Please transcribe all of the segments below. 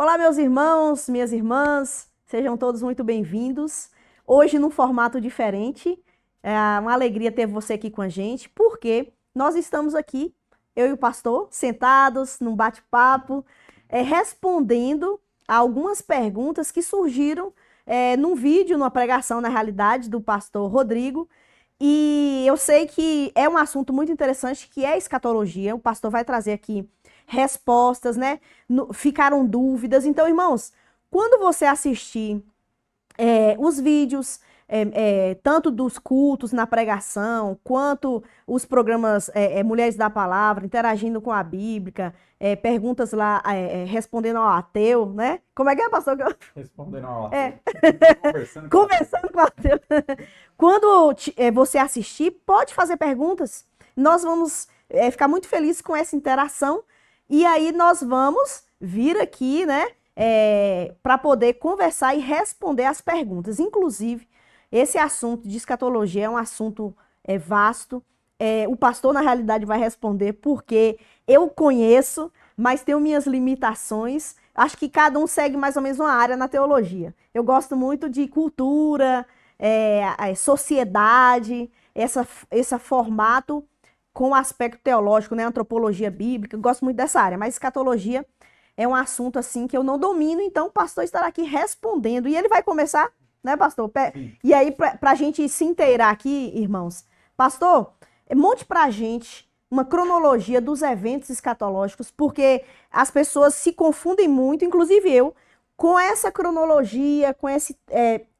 Olá, meus irmãos, minhas irmãs, sejam todos muito bem-vindos. Hoje, num formato diferente, é uma alegria ter você aqui com a gente, porque nós estamos aqui, eu e o pastor, sentados num bate-papo, respondendo a algumas perguntas que surgiram num vídeo, numa pregação, na realidade, do pastor Rodrigo. E eu sei que é um assunto muito interessante, que é escatologia. O pastor vai trazer aqui respostas, né? Ficaram dúvidas. Então, irmãos, quando você assistir os vídeos, tanto dos cultos na pregação, quanto os programas Mulheres da Palavra, interagindo com a Bíblia, perguntas lá, respondendo ao ateu, né? Como é que é, pastor? Respondendo ao É, ateu. Conversando com o ateu. conversando com o ateu. Quando você assistir, pode fazer perguntas. Nós vamos ficar muito felizes com essa interação. E aí nós vamos vir aqui, né, para poder conversar e responder as perguntas. Inclusive, esse assunto de escatologia é um assunto vasto. O pastor, na realidade, vai responder porque eu conheço, mas tenho minhas limitações. Acho que cada um segue mais ou menos uma área na teologia. Eu gosto muito de cultura, a sociedade, esse formato com o aspecto teológico, né? Antropologia bíblica. Eu gosto muito dessa área, mas escatologia é um assunto assim que eu não domino, então o pastor estará aqui respondendo. E ele vai começar, né, pastor? Sim. E aí, para a gente se inteirar aqui, irmãos, pastor, monte para a gente uma cronologia dos eventos escatológicos, porque as pessoas se confundem muito, inclusive eu, com essa cronologia, com esse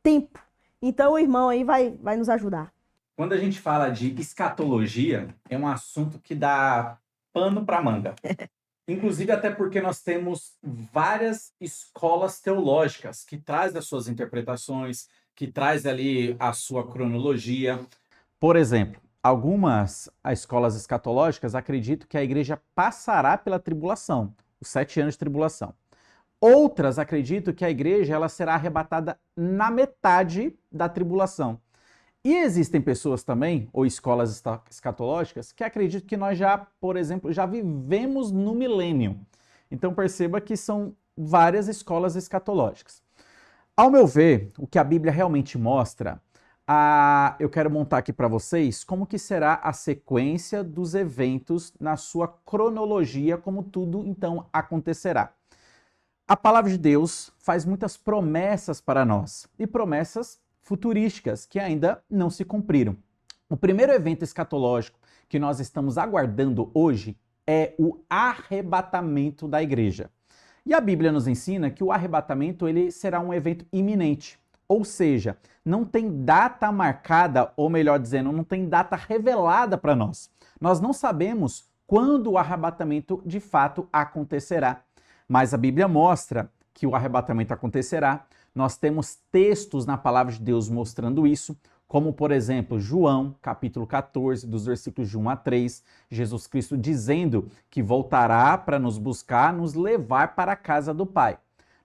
tempo. Então, o irmão aí vai nos ajudar. Quando a gente fala de escatologia, é um assunto que dá pano para manga. Inclusive, até porque nós temos várias escolas teológicas que trazem as suas interpretações, que traz ali a sua cronologia. Por exemplo, algumas escolas escatológicas acreditam que a igreja passará pela tribulação, os 7 anos de tribulação. Outras acreditam que a igreja ela será arrebatada na metade da tribulação. E existem pessoas também, ou escolas escatológicas, que acreditam que nós já, por exemplo, já vivemos no milênio. Então perceba que são várias escolas escatológicas. Ao meu ver, o que a Bíblia realmente mostra, eu quero montar aqui para vocês como que será a sequência dos eventos na sua cronologia, como tudo então acontecerá. A palavra de Deus faz muitas promessas para nós, e promessas futurísticas que ainda não se cumpriram. O primeiro evento escatológico que nós estamos aguardando hoje é o arrebatamento da igreja. E a Bíblia nos ensina que o arrebatamento ele será um evento iminente, ou seja, não tem data marcada, ou melhor dizendo, não tem data revelada para nós. Nós não sabemos quando o arrebatamento de fato acontecerá. Mas a Bíblia mostra que o arrebatamento acontecerá. Nós temos textos na palavra de Deus mostrando isso, como por exemplo, João, capítulo 14, dos versículos de 1 a 3, Jesus Cristo dizendo que voltará para nos buscar, nos levar para a casa do Pai.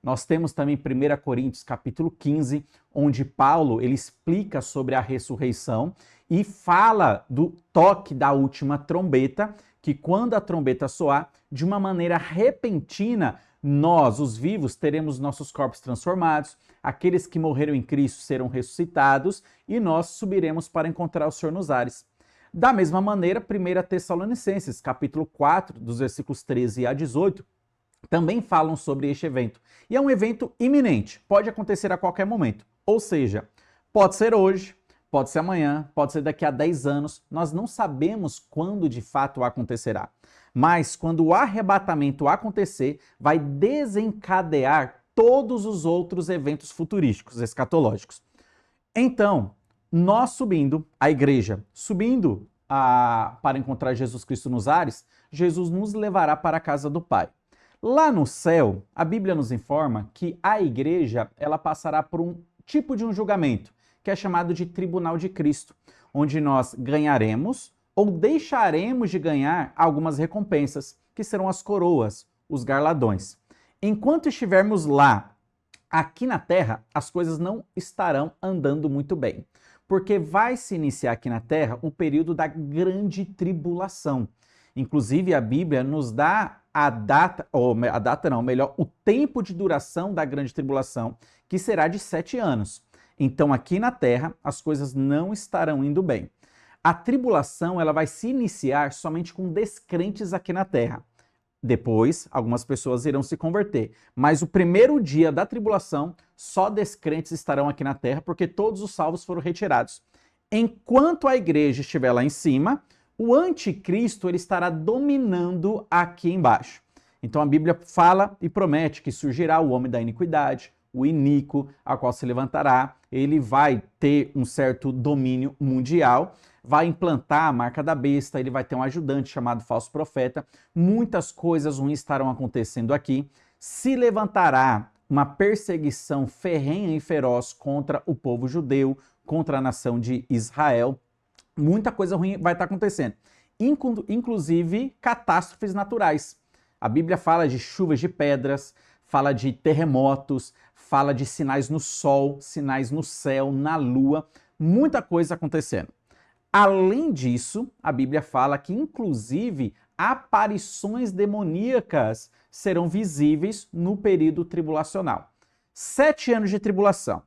Nós temos também 1 Coríntios, capítulo 15, onde Paulo ele explica sobre a ressurreição e fala do toque da última trombeta, que quando a trombeta soar, de uma maneira repentina, nós, os vivos, teremos nossos corpos transformados, aqueles que morreram em Cristo serão ressuscitados e nós subiremos para encontrar o Senhor nos ares. Da mesma maneira, 1 Tessalonicenses, capítulo 4, dos versículos 13 a 18, também falam sobre este evento. E é um evento iminente, pode acontecer a qualquer momento. Ou seja, pode ser hoje, pode ser amanhã, pode ser daqui a 10 anos, nós não sabemos quando de fato acontecerá. Mas quando o arrebatamento acontecer, vai desencadear todos os outros eventos futurísticos, escatológicos. Então, nós subindo, a igreja subindo para encontrar Jesus Cristo nos ares, Jesus nos levará para a casa do Pai. Lá no céu, a Bíblia nos informa que a igreja ela passará por um tipo de um julgamento, que é chamado de Tribunal de Cristo, onde nós ganharemos ou deixaremos de ganhar algumas recompensas, que serão as coroas, os galardões. Enquanto estivermos lá, aqui na Terra, as coisas não estarão andando muito bem, porque vai se iniciar aqui na Terra o período da grande tribulação. Inclusive, a Bíblia nos dá a data, ou a data não, melhor, o tempo de duração da grande tribulação, que será de 7 anos. Então, aqui na Terra, as coisas não estarão indo bem. A tribulação, ela vai se iniciar somente com descrentes aqui na Terra. Depois, algumas pessoas irão se converter. Mas o primeiro dia da tribulação, só descrentes estarão aqui na Terra, porque todos os salvos foram retirados. Enquanto a igreja estiver lá em cima, o anticristo ele estará dominando aqui embaixo. Então a Bíblia fala e promete que surgirá o homem da iniquidade, o iníquo, a qual se levantará. Ele vai ter um certo domínio mundial, vai implantar a marca da besta, ele vai ter um ajudante chamado falso profeta. Muitas coisas ruins estarão acontecendo aqui. Se levantará uma perseguição ferrenha e feroz contra o povo judeu, contra a nação de Israel. Muita coisa ruim vai estar acontecendo, inclusive catástrofes naturais. A Bíblia fala de chuvas de pedras, fala de terremotos, fala de sinais no sol, sinais no céu, na lua, muita coisa acontecendo. Além disso, a Bíblia fala que inclusive aparições demoníacas serão visíveis no período tribulacional. 7 anos de tribulação.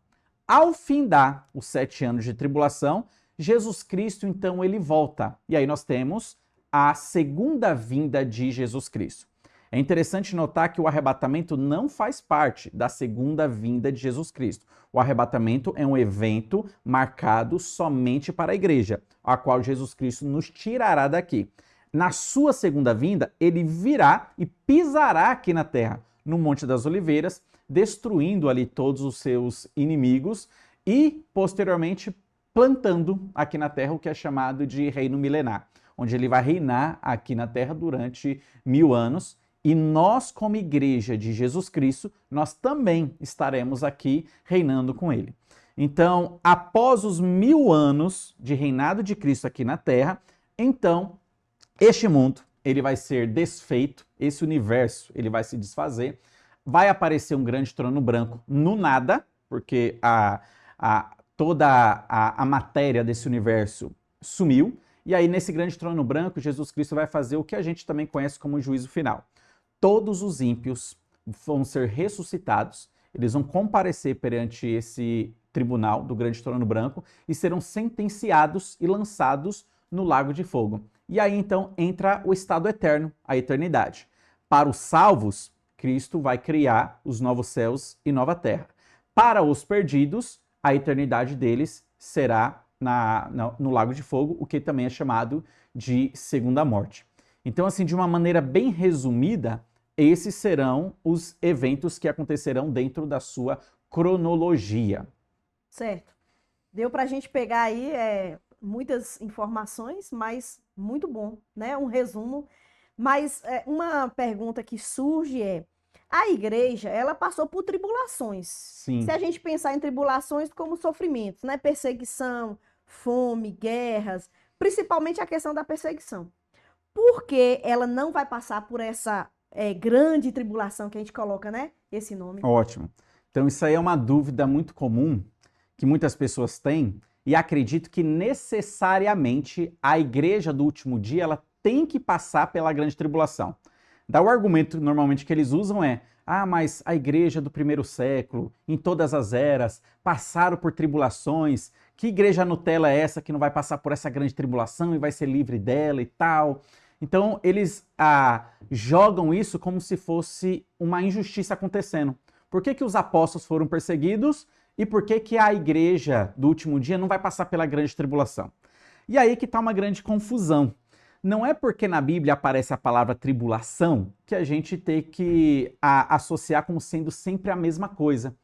Ao findar os 7 anos de tribulação, Jesus Cristo, então, ele volta. E aí nós temos a segunda vinda de Jesus Cristo. É interessante notar que o arrebatamento não faz parte da segunda vinda de Jesus Cristo. O arrebatamento é um evento marcado somente para a igreja, a qual Jesus Cristo nos tirará daqui. Na sua segunda vinda, ele virá e pisará aqui na terra, no Monte das Oliveiras, destruindo ali todos os seus inimigos e, posteriormente, plantando aqui na terra o que é chamado de reino milenar, onde ele vai reinar aqui na terra durante 1000 anos. E nós, como igreja de Jesus Cristo, nós também estaremos aqui reinando com ele. Então, após os 1000 anos de reinado de Cristo aqui na terra, então, este mundo, ele vai ser desfeito, esse universo, ele vai se desfazer, vai aparecer um grande trono branco no nada, porque toda a matéria desse universo sumiu, e aí nesse grande trono branco, Jesus Cristo vai fazer o que a gente também conhece como juízo final. Todos os ímpios vão ser ressuscitados, eles vão comparecer perante esse tribunal do grande trono branco e serão sentenciados e lançados no lago de fogo. E aí então entra o estado eterno, a eternidade. Para os salvos, Cristo vai criar os novos céus e nova terra. Para os perdidos, a eternidade deles será no lago de fogo, o que também é chamado de segunda morte. Então, assim, de uma maneira bem resumida, esses serão os eventos que acontecerão dentro da sua cronologia. Certo. Deu para a gente pegar aí muitas informações, mas muito bom, né? Um resumo. Mas uma pergunta que surge a igreja, ela passou por tribulações. Sim. Se a gente pensar em tribulações como sofrimentos, né? Perseguição, fome, guerras, principalmente a questão da perseguição. Por que ela não vai passar por essa grande tribulação que a gente coloca, né? Esse nome. Ótimo. Então isso aí é uma dúvida muito comum que muitas pessoas têm e acredito que necessariamente a igreja do último dia ela tem que passar pela grande tribulação. Daí o argumento normalmente que eles usam mas a igreja do primeiro século, em todas as eras, passaram por tribulações. Que igreja Nutella é essa que não vai passar por essa grande tribulação e vai ser livre dela e tal? Então, eles jogam isso como se fosse uma injustiça acontecendo. Por que os apóstolos foram perseguidos e por que a igreja do último dia não vai passar pela grande tribulação? E aí que está uma grande confusão. Não é porque na Bíblia aparece a palavra tribulação que a gente tem que associar como sendo sempre a mesma coisa.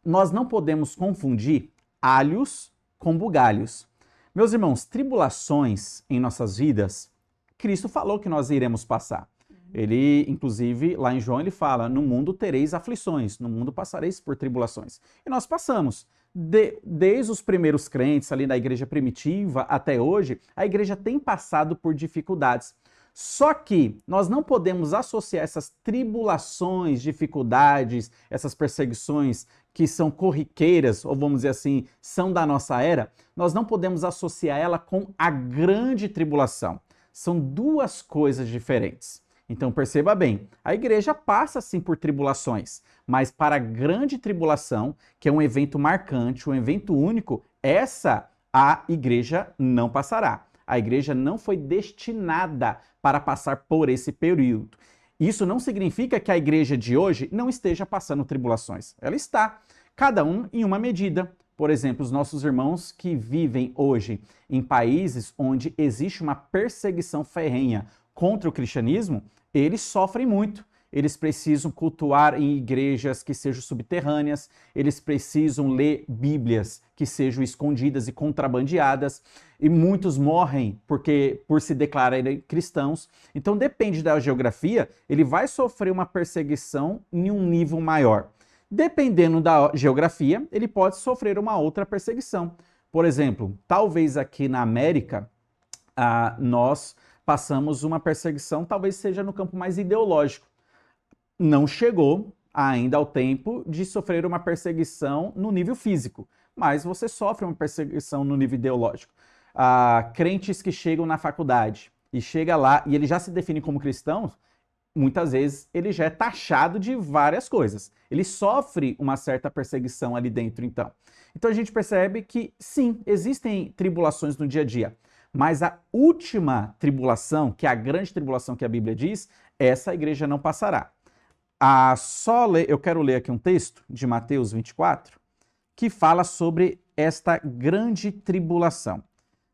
Nós não podemos confundir alhos com bugalhos. Meus irmãos, tribulações em nossas vidas, Cristo falou que nós iremos passar. Ele, inclusive, lá em João, ele fala, no mundo tereis aflições, no mundo passareis por tribulações. E nós passamos. Desde os primeiros crentes ali da igreja primitiva até hoje, a igreja tem passado por dificuldades. Só que nós não podemos associar essas tribulações, dificuldades, essas perseguições que são corriqueiras, ou vamos dizer assim, são da nossa era, nós não podemos associar ela com a grande tribulação. São duas coisas diferentes. Então perceba bem, a igreja passa sim por tribulações, mas para a grande tribulação, que é um evento marcante, um evento único, essa a igreja não passará. A igreja não foi destinada para passar por esse período. Isso não significa que a igreja de hoje não esteja passando tribulações. Ela está, cada um em uma medida. Por exemplo, os nossos irmãos que vivem hoje em países onde existe uma perseguição ferrenha contra o cristianismo, eles sofrem muito. Eles precisam cultuar em igrejas que sejam subterrâneas, eles precisam ler Bíblias que sejam escondidas e contrabandeadas, e muitos morrem por se declararem cristãos. Então depende da geografia, ele vai sofrer uma perseguição em um nível maior. Dependendo da geografia, ele pode sofrer uma outra perseguição. Por exemplo, talvez aqui na América, nós passamos uma perseguição, talvez seja no campo mais ideológico. Não chegou ainda ao tempo de sofrer uma perseguição no nível físico, mas você sofre uma perseguição no nível ideológico. Crentes que chegam na faculdade e chega lá e ele já se define como cristão, muitas vezes ele já é taxado de várias coisas. Ele sofre uma certa perseguição ali dentro, então. Então a gente percebe que, sim, existem tribulações no dia a dia, mas a última tribulação, que é a grande tribulação que a Bíblia diz, essa a igreja não passará. Eu quero ler aqui um texto de Mateus 24, que fala sobre esta grande tribulação.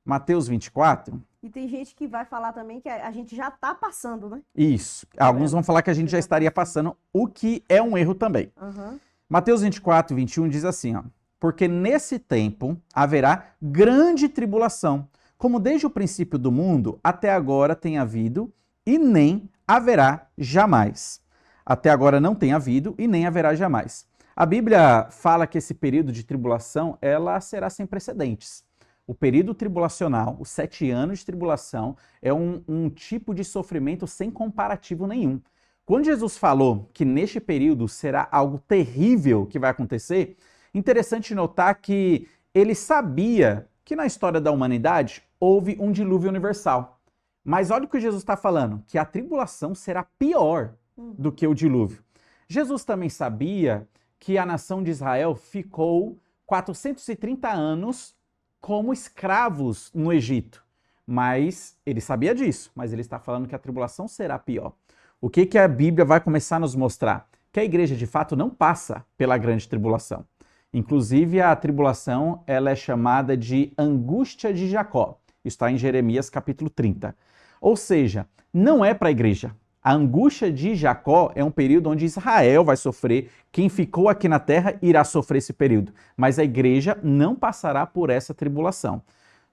Mateus 24... E tem gente que vai falar também que a gente já está passando, né? Isso. Alguns vão falar que a gente já estaria passando, o que é um erro também. Uhum. Mateus 24, 21 diz assim, ó, porque nesse tempo haverá grande tribulação, como desde o princípio do mundo até agora tem havido e nem haverá jamais. Até agora não tem havido e nem haverá jamais. A Bíblia fala que esse período de tribulação, ela será sem precedentes. O período tribulacional, os 7 anos de tribulação, é um tipo de sofrimento sem comparativo nenhum. Quando Jesus falou que neste período será algo terrível que vai acontecer, interessante notar que ele sabia que na história da humanidade houve um dilúvio universal. Mas olha o que Jesus está falando, que a tribulação será pior do que o dilúvio. Jesus também sabia que a nação de Israel ficou 430 anos como escravos no Egito. Mas ele sabia disso, mas ele está falando que a tribulação será pior. O que a Bíblia vai começar a nos mostrar? Que a igreja de fato não passa pela grande tribulação. Inclusive a tribulação ela é chamada de angústia de Jacó. Isso está em Jeremias capítulo 30. Ou seja, não é para a igreja. A angústia de Jacó é um período onde Israel vai sofrer, quem ficou aqui na terra irá sofrer esse período, mas a igreja não passará por essa tribulação.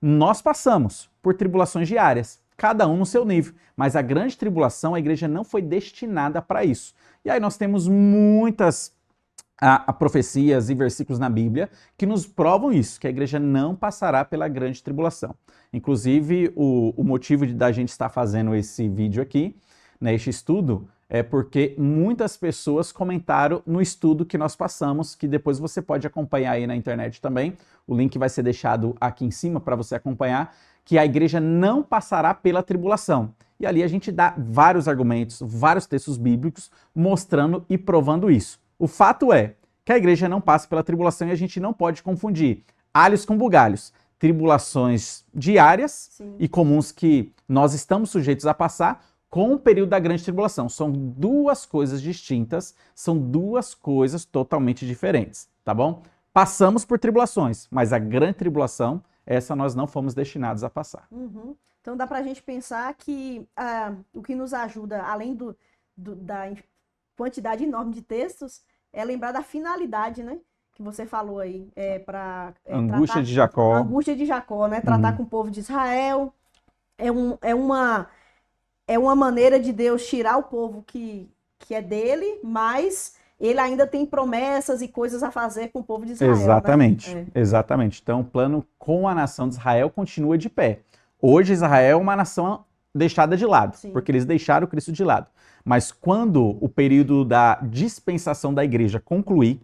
Nós passamos por tribulações diárias, cada um no seu nível, mas a grande tribulação, a igreja não foi destinada para isso. E aí nós temos muitas profecias e versículos na Bíblia que nos provam isso, que a igreja não passará pela grande tribulação. Inclusive, o motivo da gente estar fazendo esse vídeo aqui, este estudo, é porque muitas pessoas comentaram no estudo que nós passamos, que depois você pode acompanhar aí na internet também. O link vai ser deixado aqui em cima para você acompanhar, que a igreja não passará pela tribulação. E ali a gente dá vários argumentos, vários textos bíblicos mostrando e provando isso. O fato é que a igreja não passa pela tribulação e a gente não pode confundir alhos com bugalhos. Tribulações diárias e comuns que nós estamos sujeitos a passar, com o período da grande tribulação. São duas coisas distintas, são duas coisas totalmente diferentes, tá bom? Passamos por tribulações, mas a grande tribulação, essa nós não fomos destinados a passar. Uhum. Então dá pra gente pensar que o que nos ajuda, além da quantidade enorme de textos, é lembrar da finalidade, né? Que você falou aí, angústia de Jacó. Angústia de Jacó, né? Tratar com o povo de Israel. É uma maneira de Deus tirar o povo que é dele, mas ele ainda tem promessas e coisas a fazer com o povo de Israel. Exatamente, né? Exatamente. Então o plano com a nação de Israel continua de pé. Hoje Israel é uma nação deixada de lado, porque eles deixaram Cristo de lado. Mas quando o período da dispensação da igreja concluir,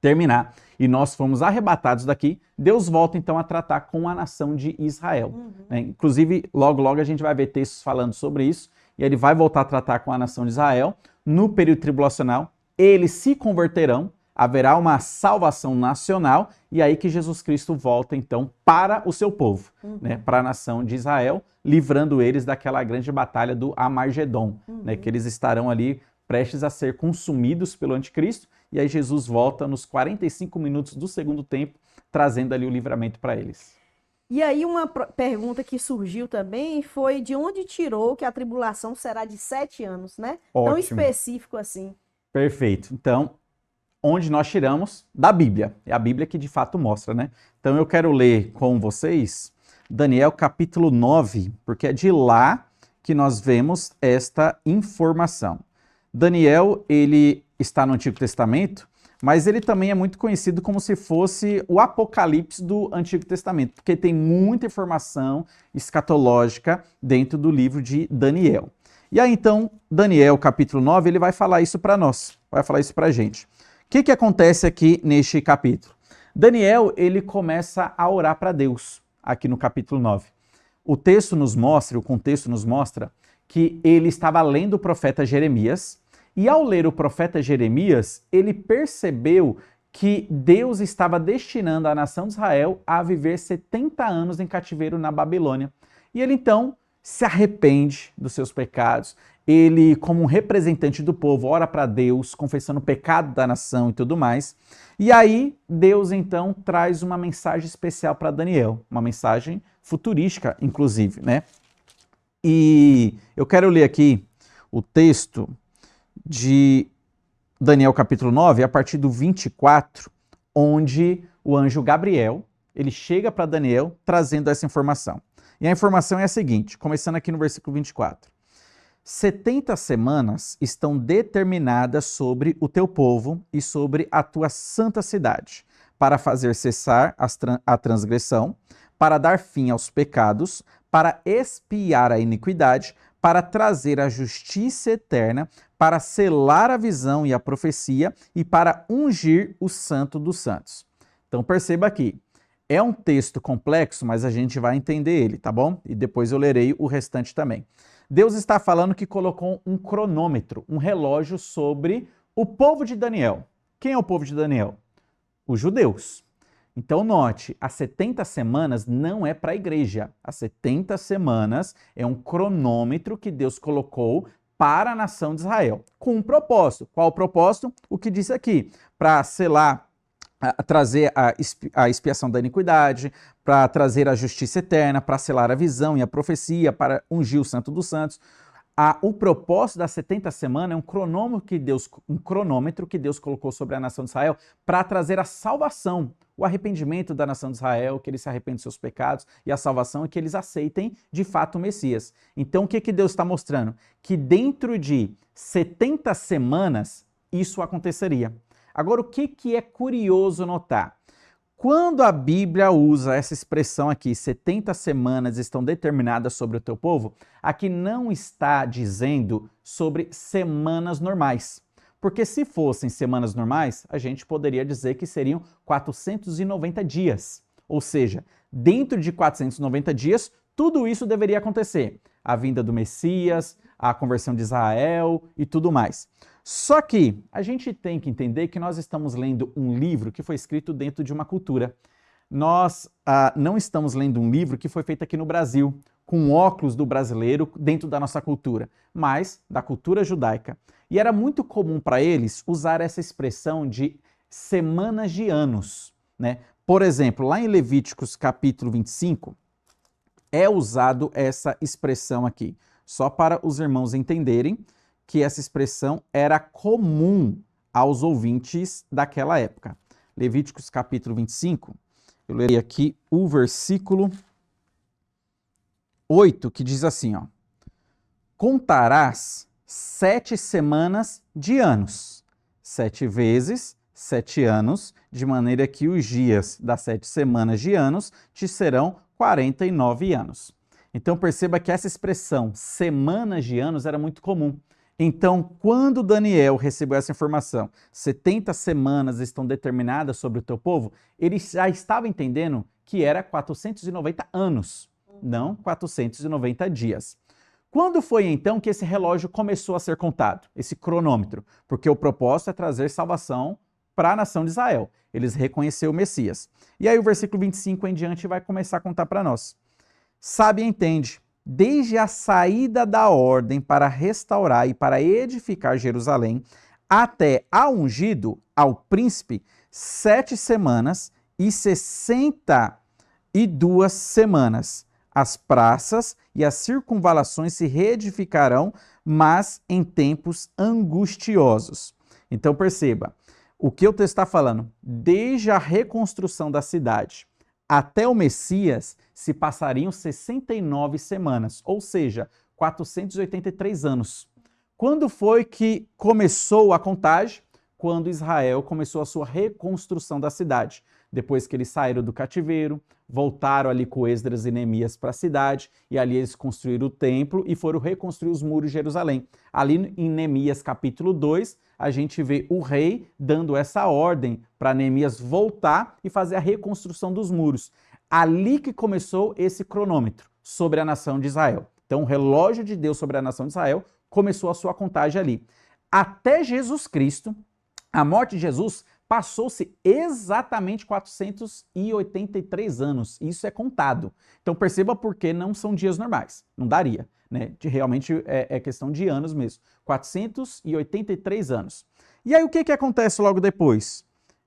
terminar, e nós fomos arrebatados daqui, Deus volta então a tratar com a nação de Israel. Inclusive, logo a gente vai ver textos falando sobre isso, e ele vai voltar a tratar com a nação de Israel. No período tribulacional, eles se converterão, haverá uma salvação nacional, e aí que Jesus Cristo volta, então, para o seu povo, né, para a nação de Israel, livrando eles daquela grande batalha do Amargedon, né, que eles estarão ali prestes a ser consumidos pelo anticristo, e aí Jesus volta nos 45 minutos do segundo tempo, trazendo ali o livramento para eles. E aí uma pergunta que surgiu também foi de onde tirou que a tribulação será de 7 anos, né? Ótimo. Tão específico assim. Perfeito. Então, onde nós tiramos? Da Bíblia. É a Bíblia que de fato mostra, né? Então eu quero ler com vocês Daniel capítulo 9, porque é de lá que nós vemos esta informação. Daniel, ele está no Antigo Testamento, mas ele também é muito conhecido como se fosse o Apocalipse do Antigo Testamento, porque tem muita informação escatológica dentro do livro de Daniel. E aí então, Daniel capítulo 9, ele vai falar isso para nós, vai falar isso para a gente. O que acontece aqui neste capítulo? Daniel, ele começa a orar para Deus, aqui no capítulo 9. O texto nos mostra, o contexto nos mostra, que ele estava lendo o profeta Jeremias, e ao ler o profeta Jeremias, ele percebeu que Deus estava destinando a nação de Israel a viver 70 anos em cativeiro na Babilônia. E ele então se arrepende dos seus pecados. Ele, como um representante do povo, ora para Deus, confessando o pecado da nação e tudo mais. E aí, Deus então traz uma mensagem especial para Daniel, uma mensagem futurística, inclusive, né? E eu quero ler aqui o texto de Daniel capítulo 9, a partir do 24, onde o anjo Gabriel, ele chega para Daniel trazendo essa informação. E a informação é a seguinte, começando aqui no versículo 24. 70 semanas estão determinadas sobre o teu povo e sobre a tua santa cidade, para fazer cessar a transgressão, para dar fim aos pecados, para expiar a iniquidade, para trazer a justiça eterna, para selar a visão e a profecia e para ungir o santo dos santos. Então perceba aqui, é um texto complexo, mas a gente vai entender ele, tá bom? E depois eu lerei o restante também. Deus está falando que colocou um cronômetro, um relógio sobre o povo de Daniel. Quem é o povo de Daniel? Os judeus. Então note, as 70 semanas não é para a igreja. As 70 semanas é um cronômetro que Deus colocou para a nação de Israel, com um propósito. Qual o propósito? O que diz aqui, para selar, trazer a expiação da iniquidade, para trazer a justiça eterna, para selar a visão e a profecia, para ungir o santo dos santos. O propósito das 70 semanas é um cronômetro que Deus colocou sobre a nação de Israel para trazer a salvação, o arrependimento da nação de Israel, que eles se arrependem dos seus pecados, e a salvação é que eles aceitem de fato o Messias. Então o que Deus está mostrando? Que dentro de 70 semanas isso aconteceria. Agora o que é curioso notar? Quando a Bíblia usa essa expressão aqui, 70 semanas estão determinadas sobre o teu povo, aqui não está dizendo sobre semanas normais. Porque se fossem semanas normais, a gente poderia dizer que seriam 490 dias. Ou seja, dentro de 490 dias, tudo isso deveria acontecer. A vinda do Messias, a conversão de Israel e tudo mais. Só que a gente tem que entender que nós estamos lendo um livro que foi escrito dentro de uma cultura. Nós não estamos lendo um livro que foi feito aqui no Brasil, com óculos do brasileiro dentro da nossa cultura, mas da cultura judaica. E era muito comum para eles usar essa expressão de semanas de anos, né? Por exemplo, lá em Levíticos capítulo 25, é usado essa expressão aqui, só para os irmãos entenderem que essa expressão era comum aos ouvintes daquela época. Levíticos capítulo 25, eu lerei aqui o versículo 8, que diz assim, ó: contarás 7 semanas de anos, 7 vezes 7 anos, de maneira que os dias das 7 semanas de anos te serão 49 anos. Então perceba que essa expressão, semanas de anos, era muito comum. Então, quando Daniel recebeu essa informação, 70 semanas estão determinadas sobre o teu povo, ele já estava entendendo que era 490 anos, não 490 dias. Quando foi então que esse relógio começou a ser contado, esse cronômetro? Porque o propósito é trazer salvação para a nação de Israel. Eles reconheceram o Messias. E aí o versículo 25 em diante vai começar a contar para nós. Sabe e entende, desde a saída da ordem para restaurar e para edificar Jerusalém, até ao ungido, ao príncipe, 7 semanas e 62 semanas. As praças e as circunvalações se reedificarão, mas em tempos angustiosos. Então perceba, o que o texto está falando, desde a reconstrução da cidade até o Messias, se passariam 69 semanas, ou seja, 483 anos. Quando foi que começou a contagem? Quando Israel começou a sua reconstrução da cidade. Depois que eles saíram do cativeiro, voltaram ali com Esdras e Neemias para a cidade, e ali eles construíram o templo e foram reconstruir os muros de Jerusalém. Ali em Neemias capítulo 2, a gente vê o rei dando essa ordem para Neemias voltar e fazer a reconstrução dos muros. Ali que começou esse cronômetro sobre a nação de Israel. Então o relógio de Deus sobre a nação de Israel começou a sua contagem ali. Até Jesus Cristo, a morte de Jesus, passou-se exatamente 483 anos. Isso é contado. Então perceba porque não são dias normais. Não daria, né? Realmente é questão de anos mesmo. 483 anos. E aí o que acontece logo depois?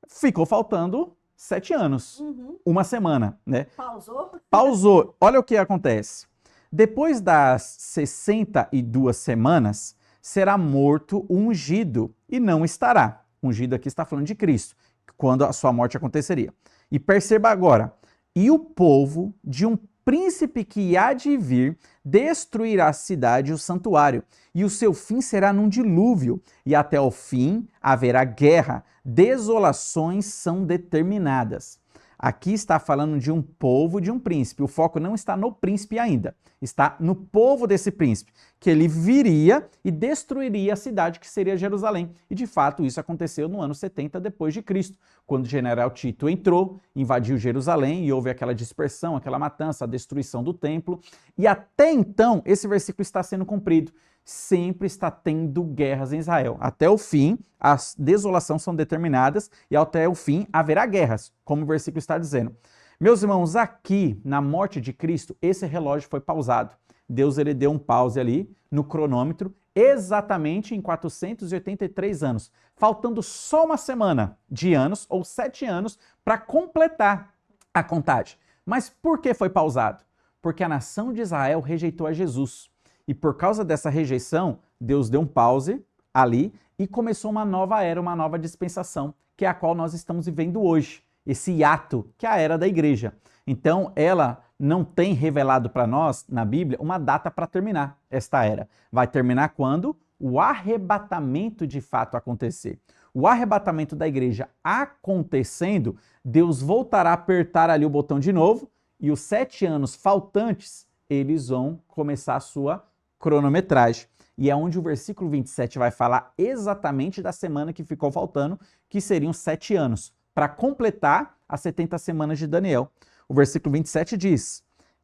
Ficou faltando 7 anos. Uma semana, né? Pausou? Pausou. Olha o que acontece. Depois das 62 semanas, será morto o ungido e não estará. Ungido aqui está falando de Cristo, quando a sua morte aconteceria. E perceba agora, e o povo de um príncipe que há de vir destruirá a cidade e o santuário, e o seu fim será num dilúvio, e até o fim haverá guerra, desolações são determinadas. Aqui está falando de um povo, de um príncipe. O foco não está no príncipe ainda, está no povo desse príncipe, que ele viria e destruiria a cidade que seria Jerusalém. E de fato isso aconteceu no ano 70 depois de Cristo, quando o general Tito entrou, invadiu Jerusalém e houve aquela dispersão, aquela matança, a destruição do templo. E até então esse versículo está sendo cumprido. Sempre está tendo guerras em Israel. Até o fim, as desolações são determinadas e até o fim haverá guerras, como o versículo está dizendo. Meus irmãos, aqui, na morte de Cristo, esse relógio foi pausado. Deus ele deu um pause ali no cronômetro, exatamente em 483 anos, faltando só uma semana de anos, ou 7 anos, para completar a contagem. Mas por que foi pausado? Porque a nação de Israel rejeitou a Jesus. E por causa dessa rejeição, Deus deu um pause ali e começou uma nova era, uma nova dispensação, que é a qual nós estamos vivendo hoje. Esse hiato, que é a era da igreja. Então, ela não tem revelado para nós, na Bíblia, uma data para terminar esta era. Vai terminar quando o arrebatamento de fato acontecer. O arrebatamento da igreja acontecendo, Deus voltará a apertar ali o botão de novo e os 7 anos faltantes, eles vão começar a sua cronometragem. E é onde o versículo 27 vai falar exatamente da semana que ficou faltando, que seriam 7 anos, para completar as 70 semanas de Daniel. O versículo 27 diz,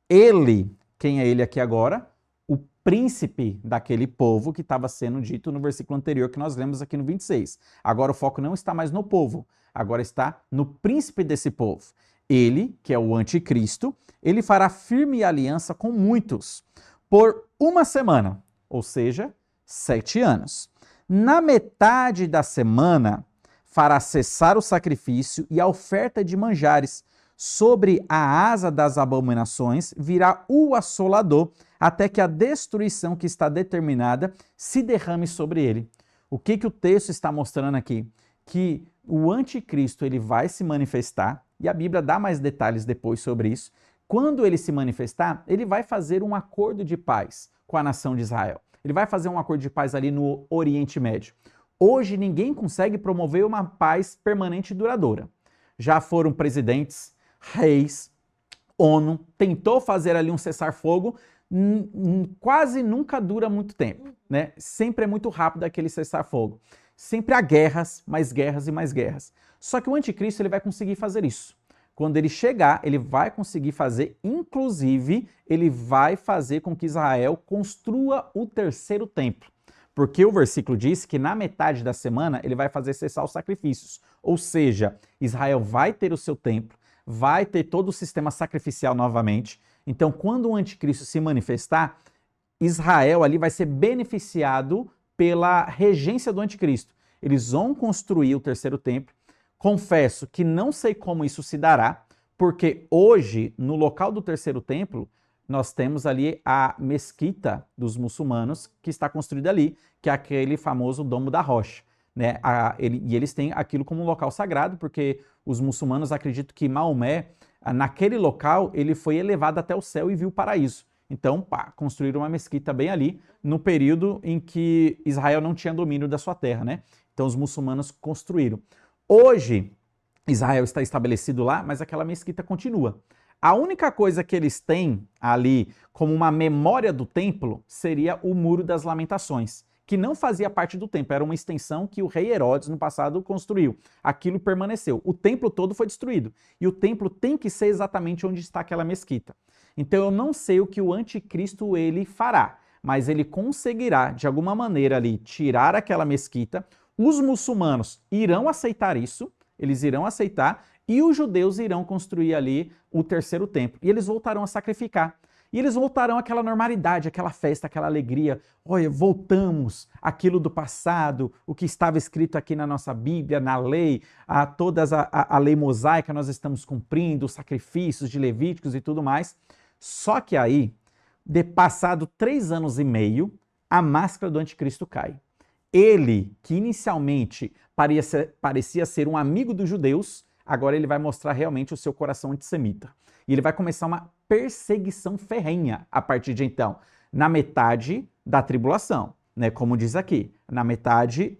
ele, quem é ele aqui agora? O príncipe daquele povo que estava sendo dito no versículo anterior que nós lemos aqui no 26. Agora o foco não está mais no povo, agora está no príncipe desse povo. Ele, que é o anticristo, ele fará firme aliança com muitos por uma semana, ou seja, 7 anos. Na metade da semana, fará cessar o sacrifício e a oferta de manjares. Sobre a asa das abominações virá o assolador, até que a destruição que está determinada se derrame sobre ele. O que o texto está mostrando aqui? Que o anticristo ele vai se manifestar, e a Bíblia dá mais detalhes depois sobre isso. Quando ele se manifestar, ele vai fazer um acordo de paz com a nação de Israel. Ele vai fazer um acordo de paz ali no Oriente Médio. Hoje ninguém consegue promover uma paz permanente e duradoura. Já foram presidentes, reis, ONU, tentou fazer ali um cessar-fogo, quase nunca dura muito tempo, né? Sempre é muito rápido aquele cessar-fogo. Sempre há guerras, mais guerras e mais guerras. Só que o anticristo ele vai conseguir fazer isso. quando ele chegar, ele vai conseguir fazer, inclusive, ele vai fazer com que Israel construa o terceiro templo. Porque o versículo diz que na metade da semana ele vai fazer cessar os sacrifícios. Ou seja, Israel vai ter o seu templo, vai ter todo o sistema sacrificial novamente. Então, quando o anticristo se manifestar, Israel ali vai ser beneficiado pela regência do anticristo. Eles vão construir o terceiro templo. Confesso que não sei como isso se dará, porque hoje, no local do terceiro templo, nós temos ali a mesquita dos muçulmanos que está construída ali, que é aquele famoso Domo da Rocha, né? E eles têm aquilo como um local sagrado, porque os muçulmanos acreditam que Maomé, naquele local, ele foi elevado até o céu e viu o paraíso. Então, construíram uma mesquita bem ali, no período em que Israel não tinha domínio da sua terra, né? Então, os muçulmanos construíram. Hoje, Israel está estabelecido lá, mas aquela mesquita continua. A única coisa que eles têm ali como uma memória do templo seria o Muro das Lamentações, que não fazia parte do templo, era uma extensão que o rei Herodes no passado construiu. Aquilo permaneceu. O templo todo foi destruído. E o templo tem que ser exatamente onde está aquela mesquita. Então eu não sei o que o anticristo ele fará, mas ele conseguirá, de alguma maneira ali, tirar aquela mesquita. Os muçulmanos irão aceitar isso, eles irão aceitar, e os judeus irão construir ali o terceiro templo. E eles voltarão a sacrificar. E eles voltarão àquela normalidade, aquela festa, aquela alegria. Olha, voltamos àquilo do passado, o que estava escrito aqui na nossa Bíblia, na lei, a lei mosaica nós estamos cumprindo, os sacrifícios de Levíticos e tudo mais. Só que aí, passado 3 anos e meio, a máscara do anticristo cai. Ele, que inicialmente parecia ser um amigo dos judeus, agora ele vai mostrar realmente o seu coração antissemita. E ele vai começar uma perseguição ferrenha a partir de então, na metade da tribulação, né? Como diz aqui, na metade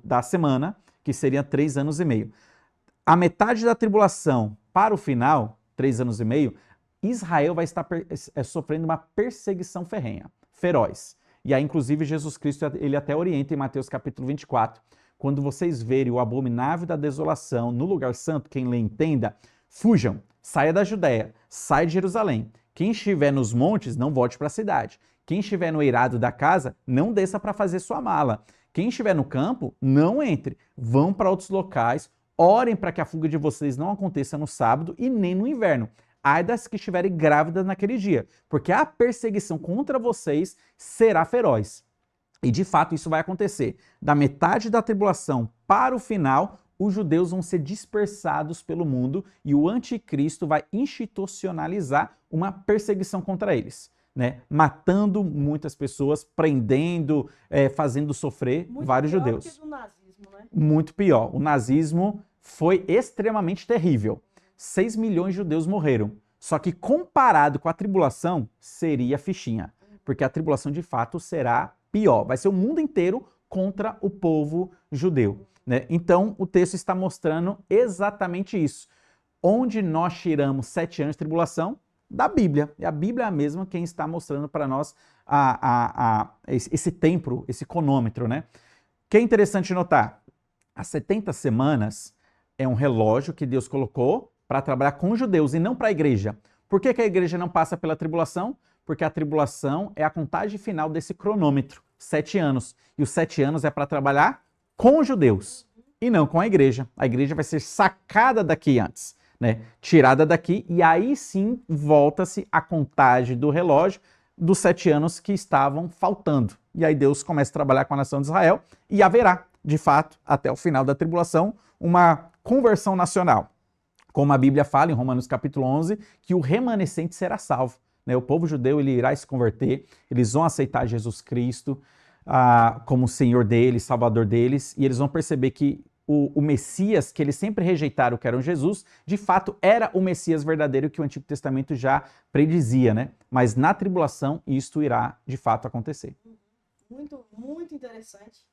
da semana, que seria 3 anos e meio. A metade da tribulação para o final, 3 anos e meio, Israel vai estar sofrendo uma perseguição ferrenha, feroz. E aí, inclusive, Jesus Cristo, ele até orienta em Mateus capítulo 24, quando vocês verem o abominável da desolação no lugar santo, quem lê entenda, fujam, saia da Judéia, saia de Jerusalém. Quem estiver nos montes, não volte para a cidade. Quem estiver no eirado da casa, não desça para fazer sua mala. Quem estiver no campo, não entre. Vão para outros locais, orem para que a fuga de vocês não aconteça no sábado e nem no inverno. Ai das que estiverem grávidas naquele dia, porque a perseguição contra vocês será feroz. E de fato isso vai acontecer. Da metade da tribulação para o final, os judeus vão ser dispersados pelo mundo e o anticristo vai institucionalizar uma perseguição contra eles, né? Matando muitas pessoas, prendendo, fazendo sofrer vários judeus. Muito pior que do nazismo, né? Muito pior. O nazismo foi extremamente terrível. 6 milhões de judeus morreram. Só que comparado com a tribulação, seria fichinha. Porque a tribulação de fato será pior. Vai ser o mundo inteiro contra o povo judeu, né? Então, o texto está mostrando exatamente isso. Onde nós tiramos 7 anos de tribulação? Da Bíblia. E a Bíblia é a mesma quem está mostrando para nós esse tempo, esse cronômetro, né? Que é interessante notar, as 70 semanas é um relógio que Deus colocou para trabalhar com os judeus e não para a igreja. Por que a igreja não passa pela tribulação? Porque a tribulação é a contagem final desse cronômetro, 7 anos. E os 7 anos é para trabalhar com os judeus e não com a igreja. A igreja vai ser sacada daqui antes, né? Tirada daqui, e aí sim volta-se a contagem do relógio dos 7 anos que estavam faltando. E aí Deus começa a trabalhar com a nação de Israel e haverá, de fato, até o final da tribulação, uma conversão nacional. Como a Bíblia fala em Romanos capítulo 11, que o remanescente será salvo, né? O povo judeu ele irá se converter, eles vão aceitar Jesus Cristo como Senhor deles, Salvador deles, e eles vão perceber que o Messias, que eles sempre rejeitaram, que era o Jesus, de fato era o Messias verdadeiro que o Antigo Testamento já predizia, né? Mas na tribulação isto irá de fato acontecer. Muito, muito interessante.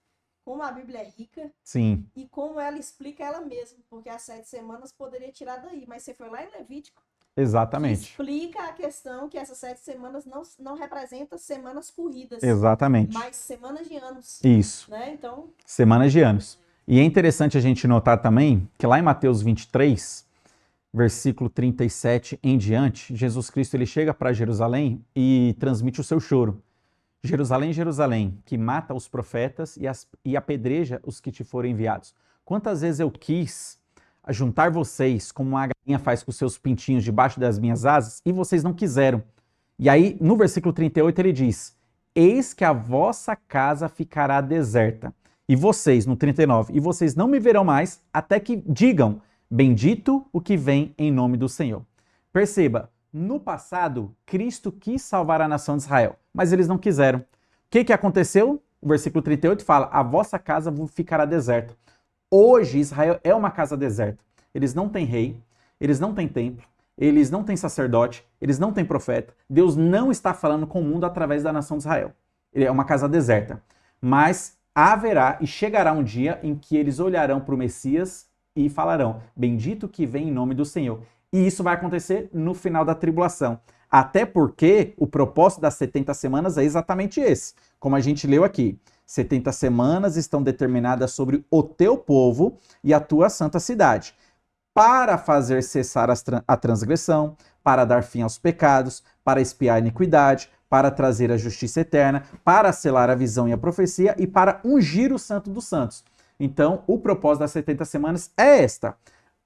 Como a Bíblia é rica. Sim. E como ela explica ela mesma, porque as 7 semanas poderia tirar daí, mas você foi lá em Levítico. Exatamente. Explica a questão que essas 7 semanas não representam semanas corridas. Exatamente. Mas semanas de anos. Isso. Né? Então... Semanas de anos. E é interessante a gente notar também que lá em Mateus 23, versículo 37 em diante, Jesus Cristo ele chega para Jerusalém e transmite o seu choro. Jerusalém, Jerusalém, que mata os profetas e apedreja os que te foram enviados. Quantas vezes eu quis juntar vocês como uma galinha faz com seus pintinhos debaixo das minhas asas e vocês não quiseram. E aí, no versículo 38, ele diz: eis que a vossa casa ficará deserta. E vocês, no 39, e vocês não me verão mais até que digam: bendito o que vem em nome do Senhor. Perceba, no passado, Cristo quis salvar a nação de Israel, mas eles não quiseram. O que aconteceu? O versículo 38 fala: a vossa casa ficará deserta. Hoje, Israel é uma casa deserta. Eles não têm rei, eles não têm templo, eles não têm sacerdote, eles não têm profeta. Deus não está falando com o mundo através da nação de Israel. Ele é uma casa deserta. Mas haverá e chegará um dia em que eles olharão para o Messias e falarão: bendito que vem em nome do Senhor. E isso vai acontecer no final da tribulação. Até porque o propósito das 70 semanas é exatamente esse. Como a gente leu aqui. 70 semanas estão determinadas sobre o teu povo e a tua santa cidade, para fazer cessar a transgressão, para dar fim aos pecados, para expiar a iniquidade, para trazer a justiça eterna, para selar a visão e a profecia e para ungir o santo dos santos. Então, o propósito das 70 semanas é esta.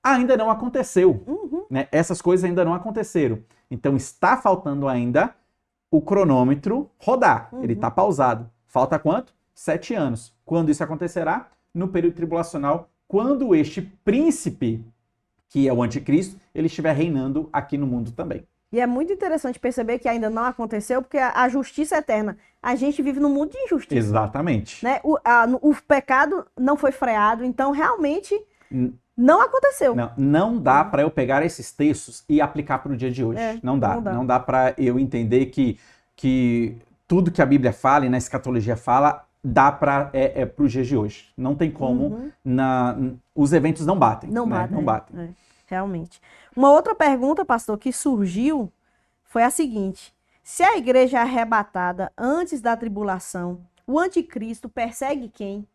Ainda não aconteceu. Né? Essas coisas ainda não aconteceram. Então, está faltando ainda o cronômetro rodar. Ele está pausado. Falta quanto? 7 anos. Quando isso acontecerá? No período tribulacional, quando este príncipe, que é o anticristo, ele estiver reinando aqui no mundo também. E é muito interessante perceber que ainda não aconteceu, porque a justiça é eterna. A gente vive num mundo de injustiça. Exatamente. Né? O pecado não foi freado, então realmente não aconteceu. Não dá para eu pegar esses textos e aplicar para o dia de hoje. Não dá. Não dá para eu entender que tudo que a Bíblia fala e na escatologia fala dá para o dia de hoje. Não tem como. Os eventos não batem. Não batem. Realmente. Uma outra pergunta, pastor, que surgiu foi a seguinte: se a igreja é arrebatada antes da tribulação, o anticristo persegue quem?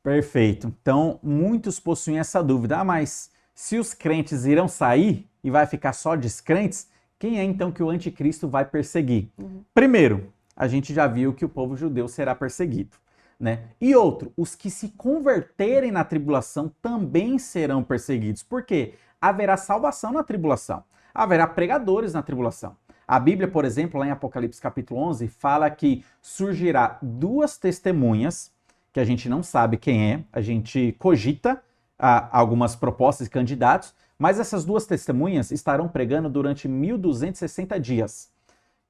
Perfeito. Então, muitos possuem essa dúvida. Mas se os crentes irão sair e vai ficar só descrentes, quem é então que o anticristo vai perseguir? Primeiro, a gente já viu que o povo judeu será perseguido. Né? E outro, os que se converterem na tribulação também serão perseguidos. Por quê? Haverá salvação na tribulação. Haverá pregadores na tribulação. A Bíblia, por exemplo, lá em Apocalipse capítulo 11, fala que surgirá 2 testemunhas, que a gente não sabe quem é, a gente cogita algumas propostas e candidatos, mas essas 2 testemunhas estarão pregando durante 1260 dias,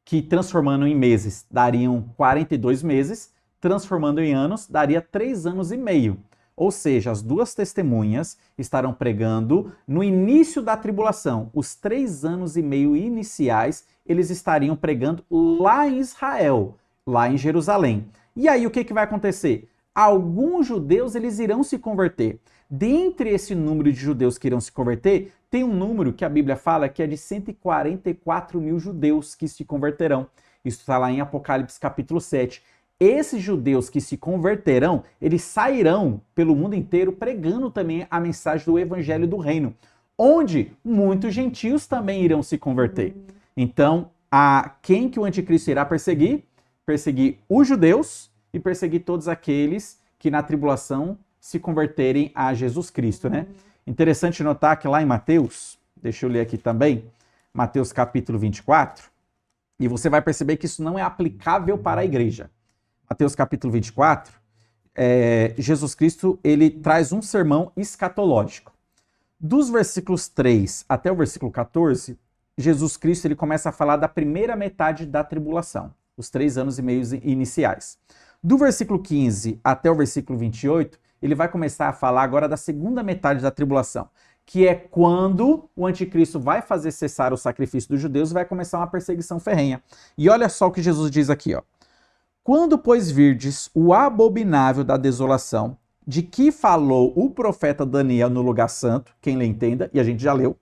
que transformando em meses dariam 42 meses, transformando em anos daria 3 anos e meio. Ou seja, as 2 testemunhas estarão pregando no início da tribulação. Os 3 anos e meio iniciais, eles estariam pregando lá em Israel, lá em Jerusalém. E aí o que vai acontecer? Alguns judeus eles irão se converter. Dentre esse número de judeus que irão se converter, tem um número que a Bíblia fala que é de 144 mil judeus que se converterão. Isso está lá em Apocalipse capítulo 7. Esses judeus que se converterão, eles sairão pelo mundo inteiro pregando também a mensagem do evangelho do reino, onde muitos gentios também irão se converter. Então, a quem que o anticristo irá perseguir? Perseguir os judeus e perseguir todos aqueles que na tribulação se converterem a Jesus Cristo, né? Interessante notar que lá em Mateus, deixa eu ler aqui também, Mateus capítulo 24, e você vai perceber que isso não é aplicável para a igreja. Mateus capítulo 24, Jesus Cristo ele traz um sermão escatológico. Dos versículos 3 até o versículo 14, Jesus Cristo ele começa a falar da primeira metade da tribulação, os 3 anos e meio iniciais. Do versículo 15 até o versículo 28, ele vai começar a falar agora da segunda metade da tribulação, que é quando o anticristo vai fazer cessar o sacrifício dos judeus e vai começar uma perseguição ferrenha. E olha só o que Jesus diz aqui, ó. Quando, pois, virdes o abominável da desolação, de que falou o profeta Daniel no lugar santo, quem lhe entenda, e a gente já leu,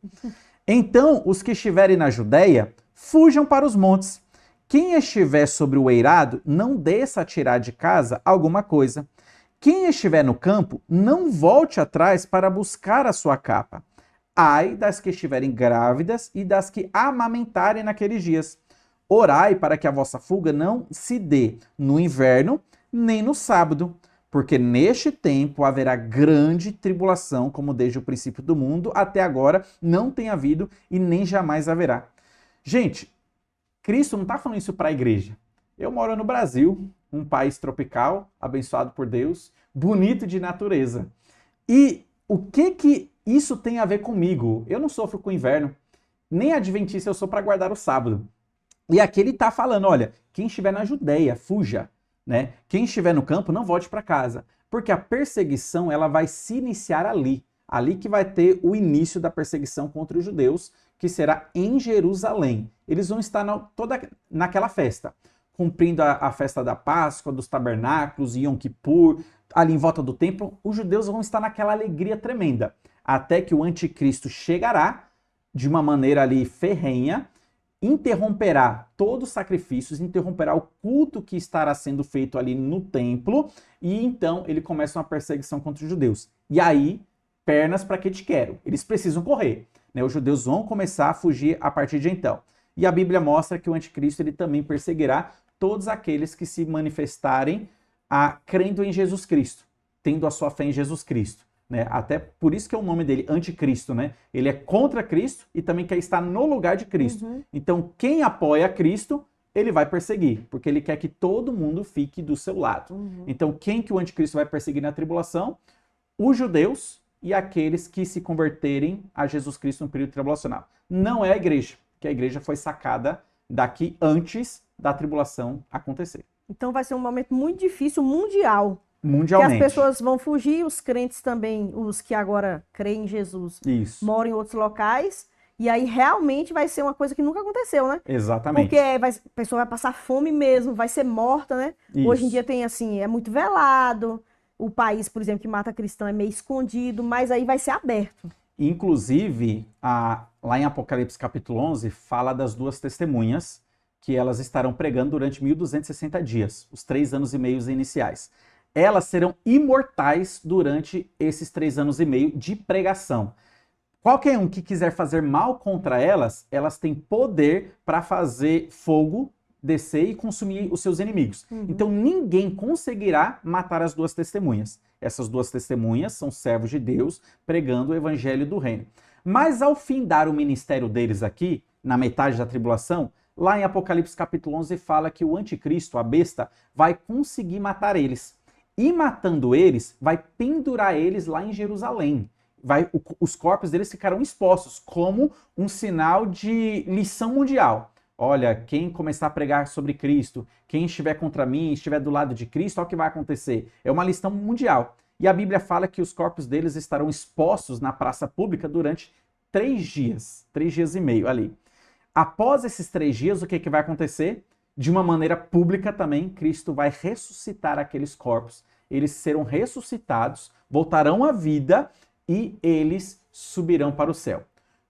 então os que estiverem na Judéia, fujam para os montes. Quem estiver sobre o eirado, não desça a tirar de casa alguma coisa. Quem estiver no campo, não volte atrás para buscar a sua capa. ai das que estiverem grávidas e das que amamentarem naqueles dias. Orai para que a vossa fuga não se dê no inverno, nem no sábado, porque neste tempo haverá grande tribulação, como desde o princípio do mundo até agora não tem havido e nem jamais haverá. Gente, Cristo não está falando isso para a igreja. Eu moro no Brasil, um país tropical, abençoado por Deus, bonito de natureza. E o que isso tem a ver comigo? Eu não sofro com inverno, nem adventista eu sou para guardar o sábado. E aqui ele está falando, olha, quem estiver na Judéia, fuja, né? Quem estiver no campo, não volte para casa, porque a perseguição ela vai se iniciar ali que vai ter o início da perseguição contra os judeus, que será em Jerusalém. Eles vão estar toda naquela festa, cumprindo a festa da Páscoa, dos tabernáculos, Yom Kippur, ali em volta do templo, os judeus vão estar naquela alegria tremenda, até que o anticristo chegará de uma maneira ali ferrenha, interromperá todos os sacrifícios, interromperá o culto que estará sendo feito ali no templo, e então ele começa uma perseguição contra os judeus. E aí, pernas para que te quero? Eles precisam correr, né? Os judeus vão começar a fugir a partir de então. E a Bíblia mostra que o anticristo ele também perseguirá todos aqueles que se manifestarem crendo em Jesus Cristo, tendo a sua fé em Jesus Cristo. Né? Até por isso que é o nome dele, anticristo, né? Ele é contra Cristo e também quer estar no lugar de Cristo. Uhum. Então, quem apoia Cristo, ele vai perseguir, porque ele quer que todo mundo fique do seu lado. Uhum. Então, quem que o anticristo vai perseguir na tribulação? Os judeus e aqueles que se converterem a Jesus Cristo no período tribulacional. Não é a igreja, que a igreja foi sacada daqui antes da tribulação acontecer. Então vai ser um momento muito difícil, mundial. Mundialmente. Que as pessoas vão fugir, os crentes também, os que agora creem em Jesus, Isso. moram em outros locais, e aí realmente vai ser uma coisa que nunca aconteceu, né? Exatamente. Porque a pessoa vai passar fome mesmo, vai ser morta, né? Isso. Hoje em dia tem assim, é muito velado, o país, por exemplo, que mata cristão é meio escondido, mas aí vai ser aberto. Inclusive, lá em Apocalipse capítulo 11, fala das duas testemunhas, que elas estarão pregando durante 1260 dias, os 3 anos e meio iniciais. Elas serão imortais durante esses 3 anos e meio de pregação. Qualquer um que quiser fazer mal contra elas, elas têm poder para fazer fogo descer e consumir os seus inimigos. Uhum. Então ninguém conseguirá matar as duas testemunhas. Essas duas testemunhas são servos de Deus pregando o evangelho do reino. Mas ao findar o ministério deles aqui, na metade da tribulação, lá em Apocalipse capítulo 11 fala que o anticristo, a besta, vai conseguir matar eles. E matando eles, vai pendurar eles lá em Jerusalém. Os corpos deles ficarão expostos como um sinal de lição mundial. Olha, quem começar a pregar sobre Cristo, quem estiver contra mim, estiver do lado de Cristo, olha o que vai acontecer. É uma lição mundial. E a Bíblia fala que os corpos deles estarão expostos na praça pública durante 3 dias, 3 dias e meio ali. Após esses 3 dias, o que vai acontecer? De uma maneira pública também, Cristo vai ressuscitar aqueles corpos. Eles serão ressuscitados, voltarão à vida e eles subirão para o céu.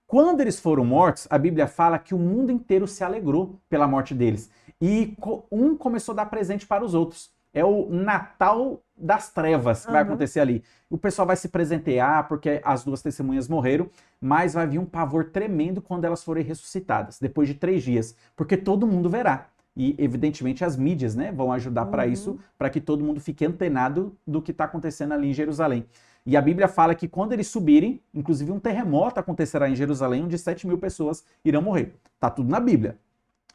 Quando eles foram mortos, a Bíblia fala que o mundo inteiro se alegrou pela morte deles. E um começou a dar presente para os outros. É o Natal das trevas que vai acontecer ali. O pessoal vai se presentear porque as duas testemunhas morreram, mas vai vir um pavor tremendo quando elas forem ressuscitadas, depois de 3 dias, porque todo mundo verá. E, evidentemente, as mídias, né, vão ajudar para isso, para que todo mundo fique antenado do que está acontecendo ali em Jerusalém. E a Bíblia fala que quando eles subirem, inclusive um terremoto acontecerá em Jerusalém, onde 7.000 pessoas irão morrer. Tá tudo na Bíblia.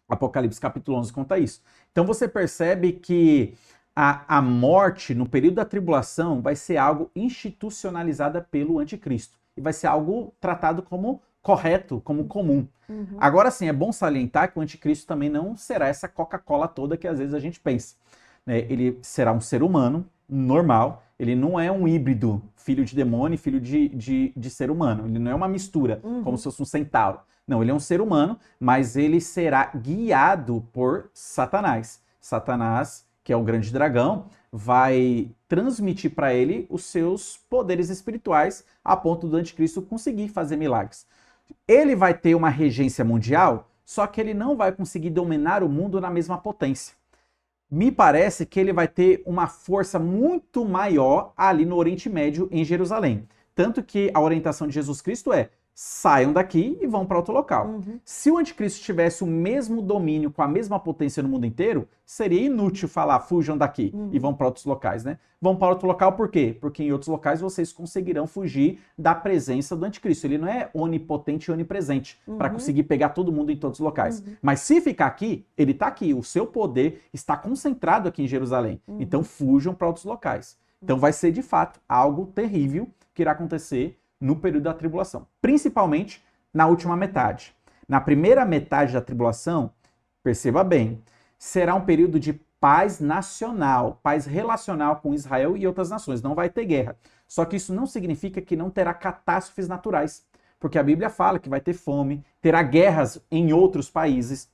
Apocalipse capítulo 11 conta isso. Então você percebe que a morte no período da tribulação vai ser algo institucionalizada pelo anticristo. E vai ser algo tratado como correto, como comum. Agora sim, é bom salientar que o anticristo também não será essa Coca-Cola toda que às vezes a gente pensa. Ele será um ser humano normal, ele não é um híbrido, filho de demônio e filho de ser humano. Ele não é uma mistura, como se fosse um centauro. Não, ele é um ser humano, mas ele será guiado por Satanás. Satanás, que é o grande dragão, vai transmitir para ele os seus poderes espirituais a ponto do anticristo conseguir fazer milagres. Ele vai ter uma regência mundial, só que ele não vai conseguir dominar o mundo na mesma potência. Me parece que ele vai ter uma força muito maior ali no Oriente Médio, em Jerusalém. Tanto que a orientação de Jesus Cristo é: saiam daqui e vão para outro local. Uhum. Se o anticristo tivesse o mesmo domínio, com a mesma potência no mundo inteiro, seria inútil falar, fujam daqui e vão para outros locais, né? Vão para outro local por quê? Porque em outros locais vocês conseguirão fugir da presença do anticristo. Ele não é onipotente e onipresente para conseguir pegar todo mundo em todos os locais. Mas se ficar aqui, ele está aqui. O seu poder está concentrado aqui em Jerusalém. Então fujam para outros locais. Então vai ser, de fato, algo terrível que irá acontecer no período da tribulação, principalmente na última metade. Na primeira metade da tribulação, perceba bem, será um período de paz nacional, paz relacional com Israel e outras nações. Não vai ter guerra. Só que isso não significa que não terá catástrofes naturais, porque a Bíblia fala que vai ter fome, terá guerras em outros países.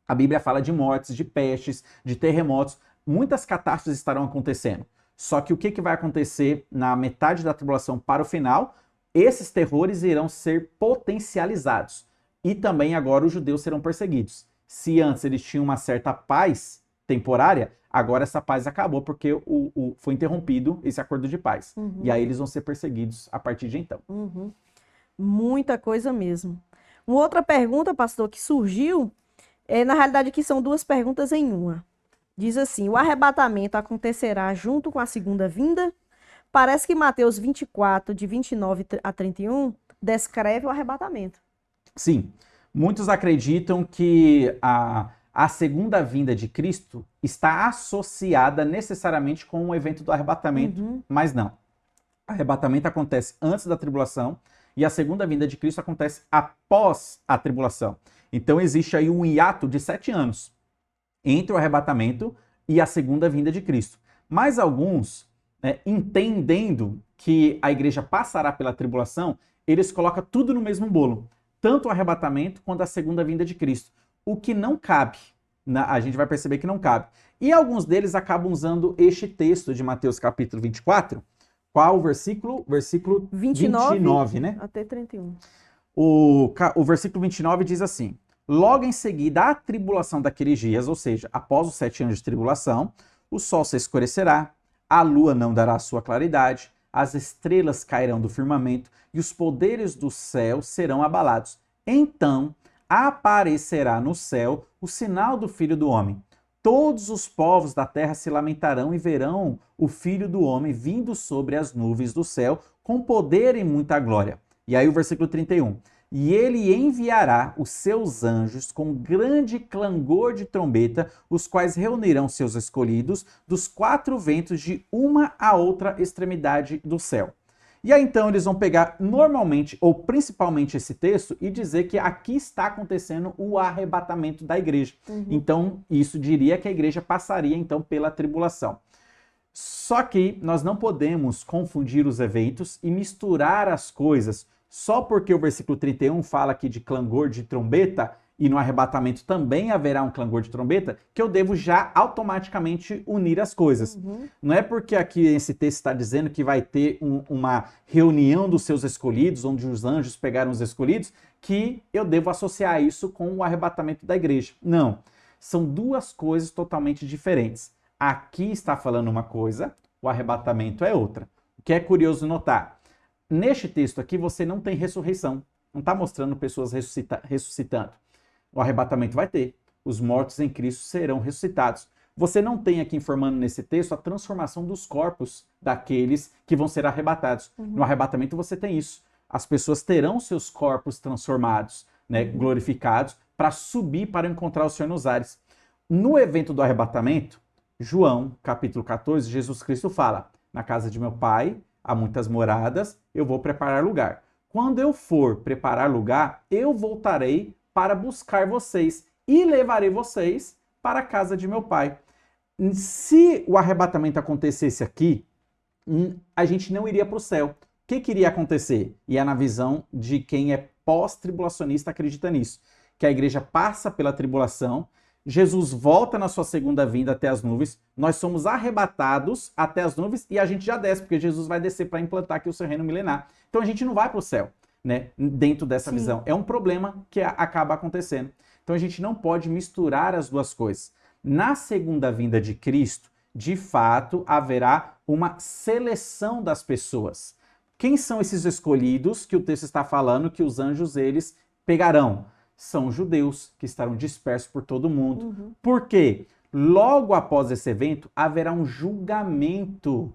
A Bíblia fala de mortes, de pestes, de terremotos. Muitas catástrofes estarão acontecendo. Só que o que vai acontecer na metade da tribulação para o final? Esses terrores irão ser potencializados. E também agora os judeus serão perseguidos. Se antes eles tinham uma certa paz temporária, agora essa paz acabou porque foi interrompido esse acordo de paz. E aí eles vão ser perseguidos a partir de então. Muita coisa mesmo. Uma outra pergunta, pastor, que surgiu, na realidade aqui são duas perguntas em uma. Diz assim, o arrebatamento acontecerá junto com a segunda vinda? Parece que Mateus 24, de 29 a 31, descreve o arrebatamento. Sim, muitos acreditam que a segunda vinda de Cristo está associada necessariamente com o evento do arrebatamento, mas não. O arrebatamento acontece antes da tribulação e a segunda vinda de Cristo acontece após a tribulação. Então existe aí um hiato de 7 anos entre o arrebatamento e a segunda vinda de Cristo. Mas alguns, entendendo que a igreja passará pela tribulação, eles colocam tudo no mesmo bolo. Tanto o arrebatamento quanto a segunda vinda de Cristo. O que não cabe. A gente vai perceber que não cabe. E alguns deles acabam usando este texto de Mateus capítulo 24. Qual o versículo? Versículo 29, né? Até 31. O versículo 29 diz assim: logo em seguida, a tribulação daqueles dias, ou seja, após os 7 anos de tribulação, o sol se escurecerá, a lua não dará sua claridade, as estrelas cairão do firmamento e os poderes do céu serão abalados. Então aparecerá no céu o sinal do Filho do Homem. Todos os povos da terra se lamentarão e verão o Filho do Homem vindo sobre as nuvens do céu com poder e muita glória. E aí o versículo 31. E ele enviará os seus anjos com grande clangor de trombeta, os quais reunirão seus escolhidos dos 4 ventos de uma a outra extremidade do céu. E aí então eles vão pegar normalmente ou principalmente esse texto e dizer que aqui está acontecendo o arrebatamento da igreja. Então isso diria que a igreja passaria então pela tribulação. Só que nós não podemos confundir os eventos e misturar as coisas. Só porque o versículo 31 fala aqui de clangor de trombeta e no arrebatamento também haverá um clangor de trombeta, que eu devo já automaticamente unir as coisas. Não é porque aqui esse texto está dizendo que vai ter uma reunião dos seus escolhidos, onde os anjos pegaram os escolhidos, que eu devo associar isso com o arrebatamento da igreja. Não. São duas coisas totalmente diferentes. Aqui está falando uma coisa, o arrebatamento é outra. O que é curioso notar? Neste texto aqui você não tem ressurreição. Não está mostrando pessoas ressuscitando. O arrebatamento vai ter. Os mortos em Cristo serão ressuscitados. Você não tem aqui informando nesse texto a transformação dos corpos daqueles que vão ser arrebatados. No arrebatamento você tem isso. As pessoas terão seus corpos transformados, glorificados, para subir para encontrar o Senhor nos ares. No evento do arrebatamento, João, capítulo 14, Jesus Cristo fala: na casa de meu pai há muitas moradas, eu vou preparar lugar. Quando eu for preparar lugar, eu voltarei para buscar vocês e levarei vocês para a casa de meu pai. Se o arrebatamento acontecesse aqui, a gente não iria para o céu. O que iria acontecer? E é na visão de quem é pós-tribulacionista acredita nisso. Que a igreja passa pela tribulação, Jesus volta na sua segunda vinda até as nuvens, nós somos arrebatados até as nuvens e a gente já desce, porque Jesus vai descer para implantar aqui o seu reino milenar. Então a gente não vai para o céu, dentro dessa visão. É um problema que acaba acontecendo. Então a gente não pode misturar as duas coisas. Na segunda vinda de Cristo, de fato, haverá uma seleção das pessoas. Quem são esses escolhidos que o texto está falando que os anjos eles pegarão? São judeus que estarão dispersos por todo o mundo. Por quê? Logo após esse evento, haverá um julgamento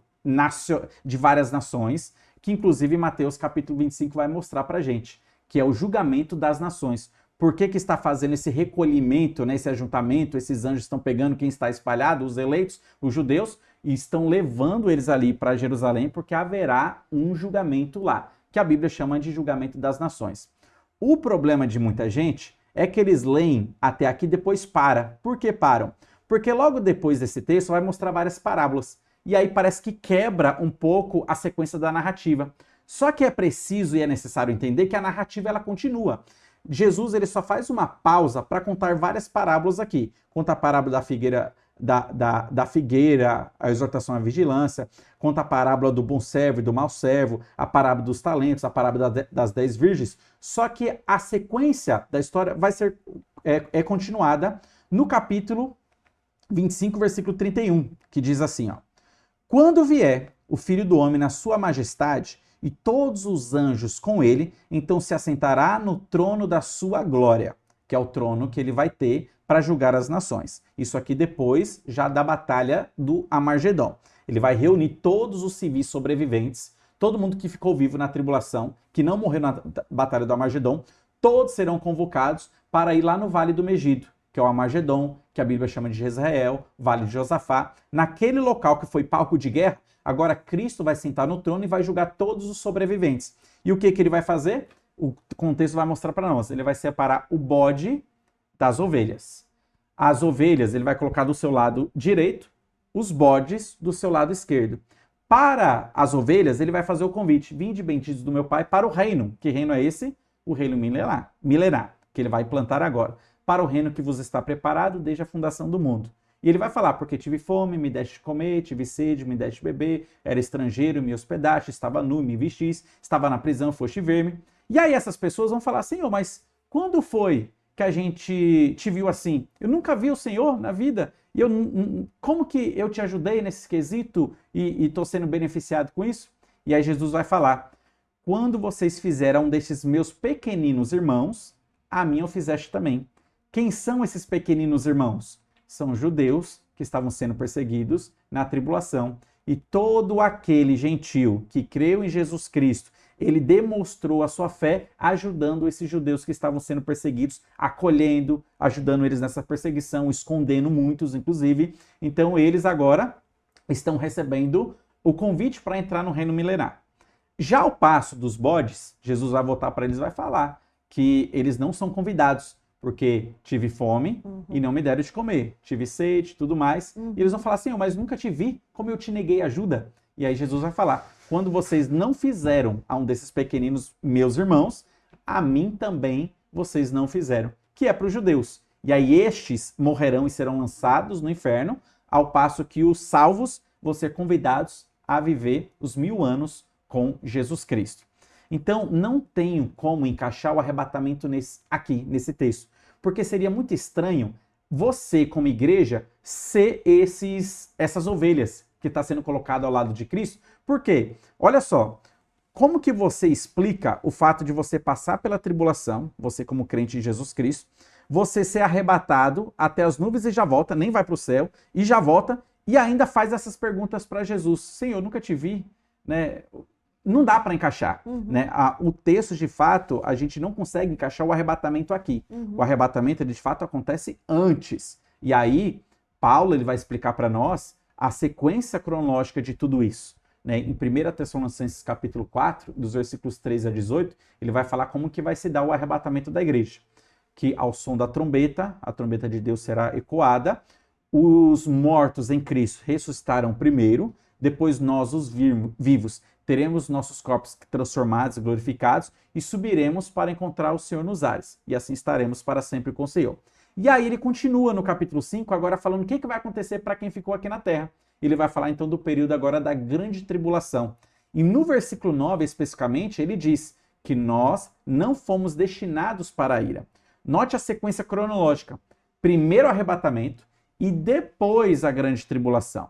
de várias nações, que inclusive Mateus capítulo 25 vai mostrar pra gente, que é o julgamento das nações. Por que que está fazendo esse recolhimento, né, esse ajuntamento, esses anjos estão pegando quem está espalhado, os eleitos, os judeus, e estão levando eles ali para Jerusalém, porque haverá um julgamento lá, que a Bíblia chama de julgamento das nações. O problema de muita gente é que eles leem até aqui e depois param. Por que param? Porque logo depois desse texto vai mostrar várias parábolas. E aí parece que quebra um pouco a sequência da narrativa. Só que é preciso e é necessário entender que a narrativa ela continua. Jesus ele só faz uma pausa para contar várias parábolas aqui. Conta a parábola da figueira, da figueira, a exortação à vigilância, conta a parábola do bom servo e do mau servo, a parábola dos talentos, a parábola das 10 virgens. Só que a sequência da história vai ser continuada no capítulo 25, versículo 31, que diz assim, ó: Quando vier o Filho do Homem na sua majestade e todos os anjos com ele, então se assentará no trono da sua glória, que é o trono que ele vai ter para julgar as nações. Isso aqui depois já da batalha do Armagedon. Ele vai reunir todos os civis sobreviventes, todo mundo que ficou vivo na tribulação, que não morreu na batalha do Armagedon, todos serão convocados para ir lá no Vale do Megido, que é o Armagedon, que a Bíblia chama de Jezreel, Vale de Josafá. Naquele local que foi palco de guerra, agora Cristo vai sentar no trono e vai julgar todos os sobreviventes. E o que ele vai fazer? O contexto vai mostrar para nós. Ele vai separar o bode das ovelhas. As ovelhas ele vai colocar do seu lado direito, os bodes do seu lado esquerdo. Para as ovelhas, ele vai fazer o convite: vinde benditos do meu Pai para o reino. Que reino é esse? O reino milenar, que ele vai plantar agora. Para o reino que vos está preparado desde a fundação do mundo. E ele vai falar: porque tive fome, me deste de comer, tive sede, me deste de beber, era estrangeiro, me hospedaste, estava nu, me vestis, estava na prisão, foste ver-me. E aí essas pessoas vão falar: Senhor, mas quando foi que a gente te viu assim? Eu nunca vi o Senhor na vida. E como que eu te ajudei nesse quesito e estou sendo beneficiado com isso? E aí Jesus vai falar: quando vocês fizeram um desses meus pequeninos irmãos, a mim o fizeste também. Quem são esses pequeninos irmãos? São judeus que estavam sendo perseguidos na tribulação. E todo aquele gentil que creu em Jesus Cristo, ele demonstrou a sua fé ajudando esses judeus que estavam sendo perseguidos, acolhendo, ajudando eles nessa perseguição, escondendo muitos, inclusive. Então eles agora estão recebendo o convite para entrar no reino milenar. Já ao passo dos bodes, Jesus vai voltar para eles e vai falar que eles não são convidados, porque tive fome e não me deram de comer, tive sede, tudo mais. E eles vão falar: Senhor, mas nunca te vi, como eu te neguei ajuda? E aí Jesus vai falar: quando vocês não fizeram a um desses pequeninos meus irmãos, a mim também vocês não fizeram, que é para os judeus. E aí estes morrerão e serão lançados no inferno, ao passo que os salvos vão ser convidados a viver os 1000 anos com Jesus Cristo. Então, não tenho como encaixar o arrebatamento aqui, nesse texto, porque seria muito estranho você, como igreja, ser essas ovelhas que está sendo colocado ao lado de Cristo. Por quê? Olha só, como que você explica o fato de você passar pela tribulação, você como crente em Jesus Cristo, você ser arrebatado até as nuvens e já volta, nem vai para o céu, e já volta, e ainda faz essas perguntas para Jesus: Senhor, nunca te vi, né? Não dá para encaixar, né? O texto, de fato, a gente não consegue encaixar o arrebatamento aqui. O arrebatamento, de fato, acontece antes. E aí, Paulo ele vai explicar para nós a sequência cronológica de tudo isso, né? Em 1 Tessalonicenses capítulo 4, dos versículos 13 a 18, ele vai falar como que vai se dar o arrebatamento da igreja. Que ao som da trombeta, a trombeta de Deus será ecoada, os mortos em Cristo ressuscitarão primeiro, depois nós, os vivos, teremos nossos corpos transformados e glorificados e subiremos para encontrar o Senhor nos ares. E assim estaremos para sempre com o Senhor. E aí ele continua no capítulo 5, agora falando o que vai acontecer para quem ficou aqui na terra. Ele vai falar então do período agora da grande tribulação. E no versículo 9, especificamente, ele diz que nós não fomos destinados para a ira. Note a sequência cronológica. Primeiro o arrebatamento e depois a grande tribulação.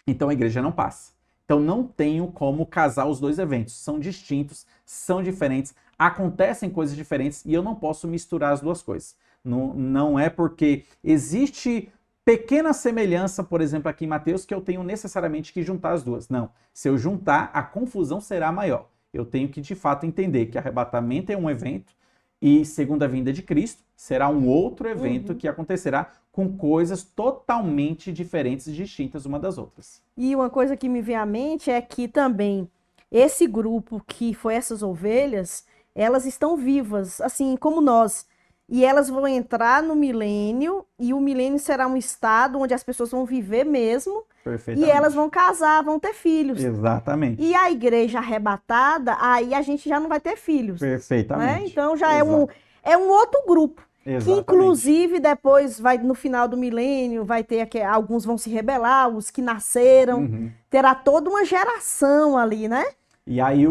Então a igreja não passa. Então não tenho como casar os dois eventos. São distintos, são diferentes, acontecem coisas diferentes e eu não posso misturar as duas coisas. Não é porque existe pequena semelhança, por exemplo, aqui em Mateus, que eu tenho necessariamente que juntar as duas. Não. Se eu juntar, a confusão será maior. Eu tenho que, de fato, entender que arrebatamento é um evento e segunda vinda de Cristo será um outro evento que acontecerá com coisas totalmente diferentes e distintas uma das outras. E uma coisa que me vem à mente é que também esse grupo que foi essas ovelhas, elas estão vivas, assim como nós. E elas vão entrar no milênio, e o milênio será um estado onde as pessoas vão viver mesmo, e elas vão casar, vão ter filhos. Exatamente. E a igreja arrebatada, aí a gente já não vai ter filhos. Perfeitamente. Né? Então já é um outro grupo. Exatamente. Que inclusive depois vai no final do milênio, vai ter alguns vão se rebelar, os que nasceram, terá toda uma geração ali, né? E aí,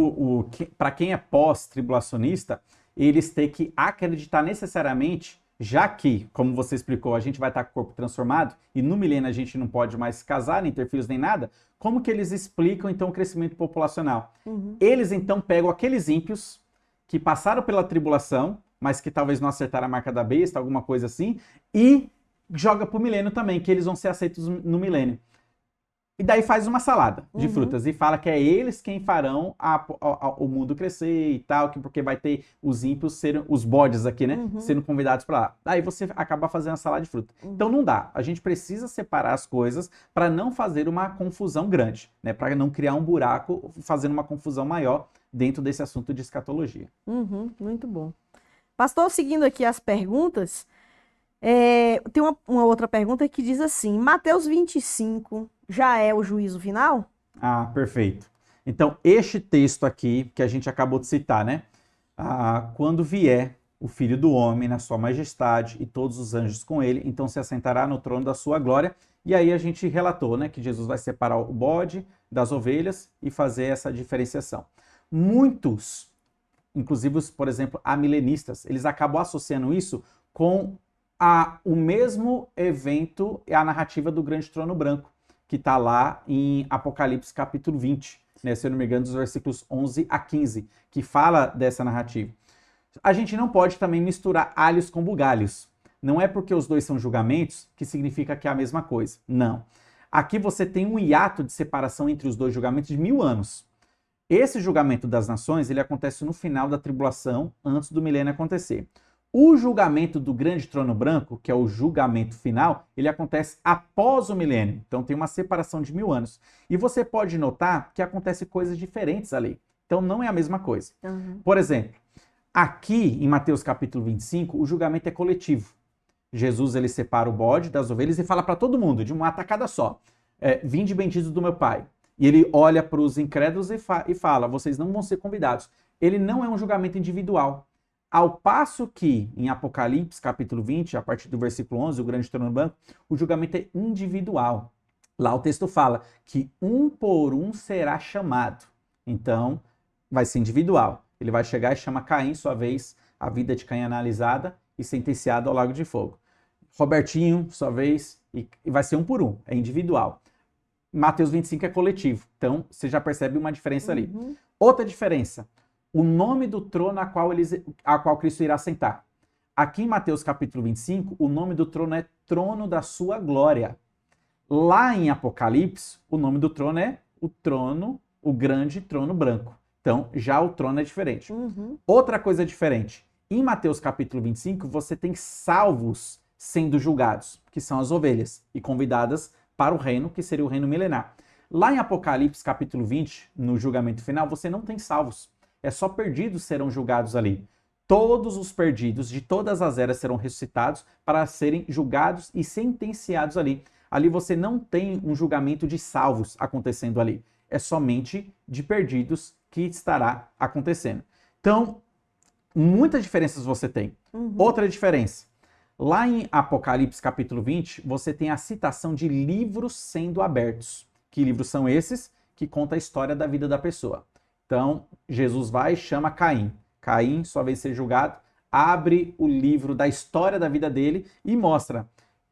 para quem é pós-tribulacionista, eles têm que acreditar necessariamente, já que, como você explicou, a gente vai estar com o corpo transformado e no milênio a gente não pode mais se casar, nem ter filhos, nem nada, como que eles explicam, então, o crescimento populacional? Eles, então, pegam aqueles ímpios que passaram pela tribulação, mas que talvez não acertaram a marca da besta, alguma coisa assim, e joga para o milênio também, que eles vão ser aceitos no milênio. E daí faz uma salada de frutas e fala que é eles quem farão o mundo crescer e tal, porque vai ter os ímpios, os bodes aqui, né, sendo convidados para lá. Daí você acaba fazendo a salada de fruta. Então não dá. A gente precisa separar as coisas para não fazer uma confusão grande, né, para não criar um buraco, fazendo uma confusão maior dentro desse assunto de escatologia. Muito bom. Pastor, seguindo aqui as perguntas, tem uma outra pergunta que diz assim, Mateus 25 já é o juízo final? Ah, perfeito. Então, este texto aqui, que a gente acabou de citar, né? Quando vier o Filho do Homem na sua majestade e todos os anjos com ele, então se assentará no trono da sua glória. E aí a gente relatou, né, que Jesus vai separar o bode das ovelhas e fazer essa diferenciação. Muitos, inclusive, por exemplo, amilenistas, eles acabam associando isso com o mesmo evento e a narrativa do grande trono branco, que está lá em Apocalipse capítulo 20, né, se eu não me engano, dos versículos 11 a 15, que fala dessa narrativa. A gente não pode também misturar alhos com bugalhos. Não é porque os dois são julgamentos que significa que é a mesma coisa. Não. Aqui você tem um hiato de separação entre os dois julgamentos de 1000 anos. Esse julgamento das nações, ele acontece no final da tribulação, antes do milênio acontecer. O julgamento do grande trono branco, que é o julgamento final, ele acontece após o milênio. Então tem uma separação de 1000 anos. E você pode notar que acontecem coisas diferentes ali. Então não é a mesma coisa. Por exemplo, aqui em Mateus capítulo 25, o julgamento é coletivo. Jesus, ele separa o bode das ovelhas e fala para todo mundo, de uma atacada só. Vinde benditos do meu Pai. E ele olha para os incrédulos e fala, vocês não vão ser convidados. Ele não é um julgamento individual. Ao passo que, em Apocalipse, capítulo 20, a partir do versículo 11, o grande trono branco, o julgamento é individual. Lá o texto fala que um por um será chamado. Então, vai ser individual. Ele vai chegar e chama Caim, sua vez, a vida de Caim analisada e sentenciado ao lago de fogo. Robertinho, sua vez, e vai ser um por um, é individual. Mateus 25 é coletivo. Então, você já percebe uma diferença ali. Outra diferença. O nome do trono a qual Cristo irá sentar. Aqui em Mateus capítulo 25, o nome do trono é trono da sua glória. Lá em Apocalipse, o nome do trono é o grande trono branco. Então, já o trono é diferente. Outra coisa diferente. Em Mateus capítulo 25, você tem salvos sendo julgados, que são as ovelhas, e convidadas para o reino, que seria o reino milenar. Lá em Apocalipse capítulo 20, no julgamento final, você não tem salvos. É só perdidos serão julgados ali. Todos os perdidos de todas as eras serão ressuscitados para serem julgados e sentenciados ali. Ali você não tem um julgamento de salvos acontecendo ali. É somente de perdidos que estará acontecendo. Então, muitas diferenças você tem. Outra diferença. Lá em Apocalipse capítulo 20, você tem a citação de livros sendo abertos. Que livros são esses? Que conta a história da vida da pessoa. Então, Jesus vai e chama Caim. Caim, sua vez de ser julgado, abre o livro da história da vida dele e mostra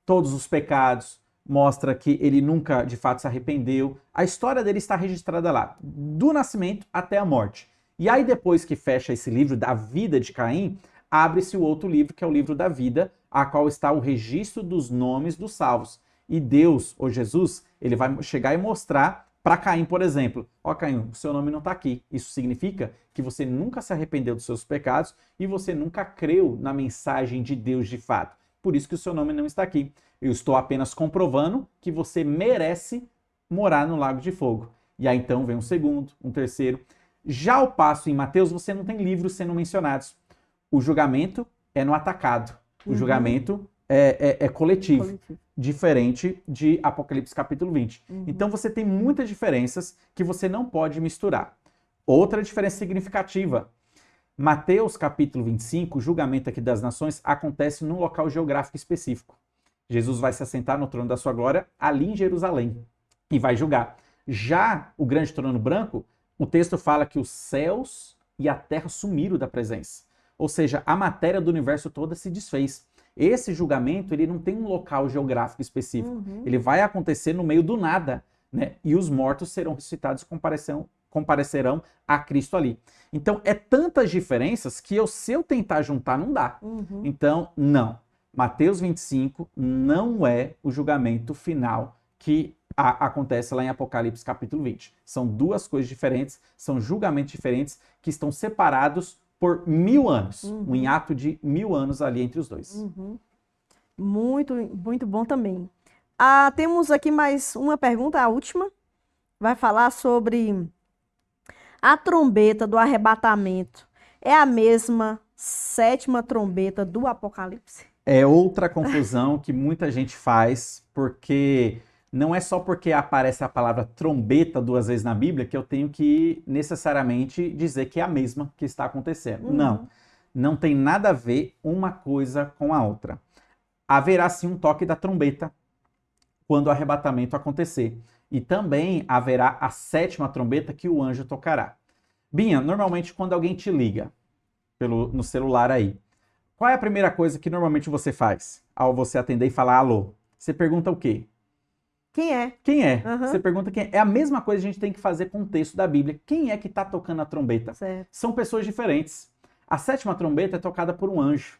todos os pecados, mostra que ele nunca de fato se arrependeu. A história dele está registrada lá, do nascimento até a morte. E aí depois que fecha esse livro da vida de Caim, abre-se o outro livro, que é o livro da vida, a qual está o registro dos nomes dos salvos. E Deus, ou Jesus, ele vai chegar e mostrar para Caim, por exemplo, ó Caim, o seu nome não está aqui. Isso significa que você nunca se arrependeu dos seus pecados e você nunca creu na mensagem de Deus de fato. Por isso que o seu nome não está aqui. Eu estou apenas comprovando que você merece morar no lago de fogo. E aí então vem um segundo, um terceiro. Já ao passo em Mateus, você não tem livros sendo mencionados. O julgamento é no atacado. O julgamento é coletivo. Diferente de Apocalipse capítulo 20. Então você tem muitas diferenças que você não pode misturar. Outra diferença significativa. Mateus capítulo 25, o julgamento aqui das nações, acontece num local geográfico específico. Jesus vai se assentar no trono da sua glória ali em Jerusalém e vai julgar. Já o grande trono branco, o texto fala que os céus e a terra sumiram da presença. Ou seja, a matéria do universo toda se desfez. Esse julgamento, ele não tem um local geográfico específico. Ele vai acontecer no meio do nada, né? E os mortos serão ressuscitados e comparecerão a Cristo ali. Então, é tantas diferenças que se eu tentar juntar, não dá. Então, não. Mateus 25 não é o julgamento final que acontece lá em Apocalipse capítulo 20. São duas coisas diferentes, são julgamentos diferentes que estão separados por 1000 anos. Um hiato de 1000 anos ali entre os dois. Muito, muito bom também. Temos aqui mais uma pergunta, a última. Vai falar sobre a trombeta do arrebatamento. É a mesma 7ª trombeta do Apocalipse? É outra confusão que muita gente faz, porque não é só porque aparece a palavra trombeta 2 vezes na Bíblia que eu tenho que necessariamente dizer que é a mesma que está acontecendo. Não tem nada a ver uma coisa com a outra. Haverá sim um toque da trombeta quando o arrebatamento acontecer. E também haverá a 7ª trombeta que o anjo tocará. Binha, normalmente quando alguém te liga no celular aí, qual é a primeira coisa que normalmente você faz ao você atender e falar alô? Você pergunta o quê? Quem é? Quem é? Você pergunta quem é. É a mesma coisa que a gente tem que fazer com o texto da Bíblia. Quem é que está tocando a trombeta? Certo. São pessoas diferentes. A 7ª trombeta é tocada por um anjo.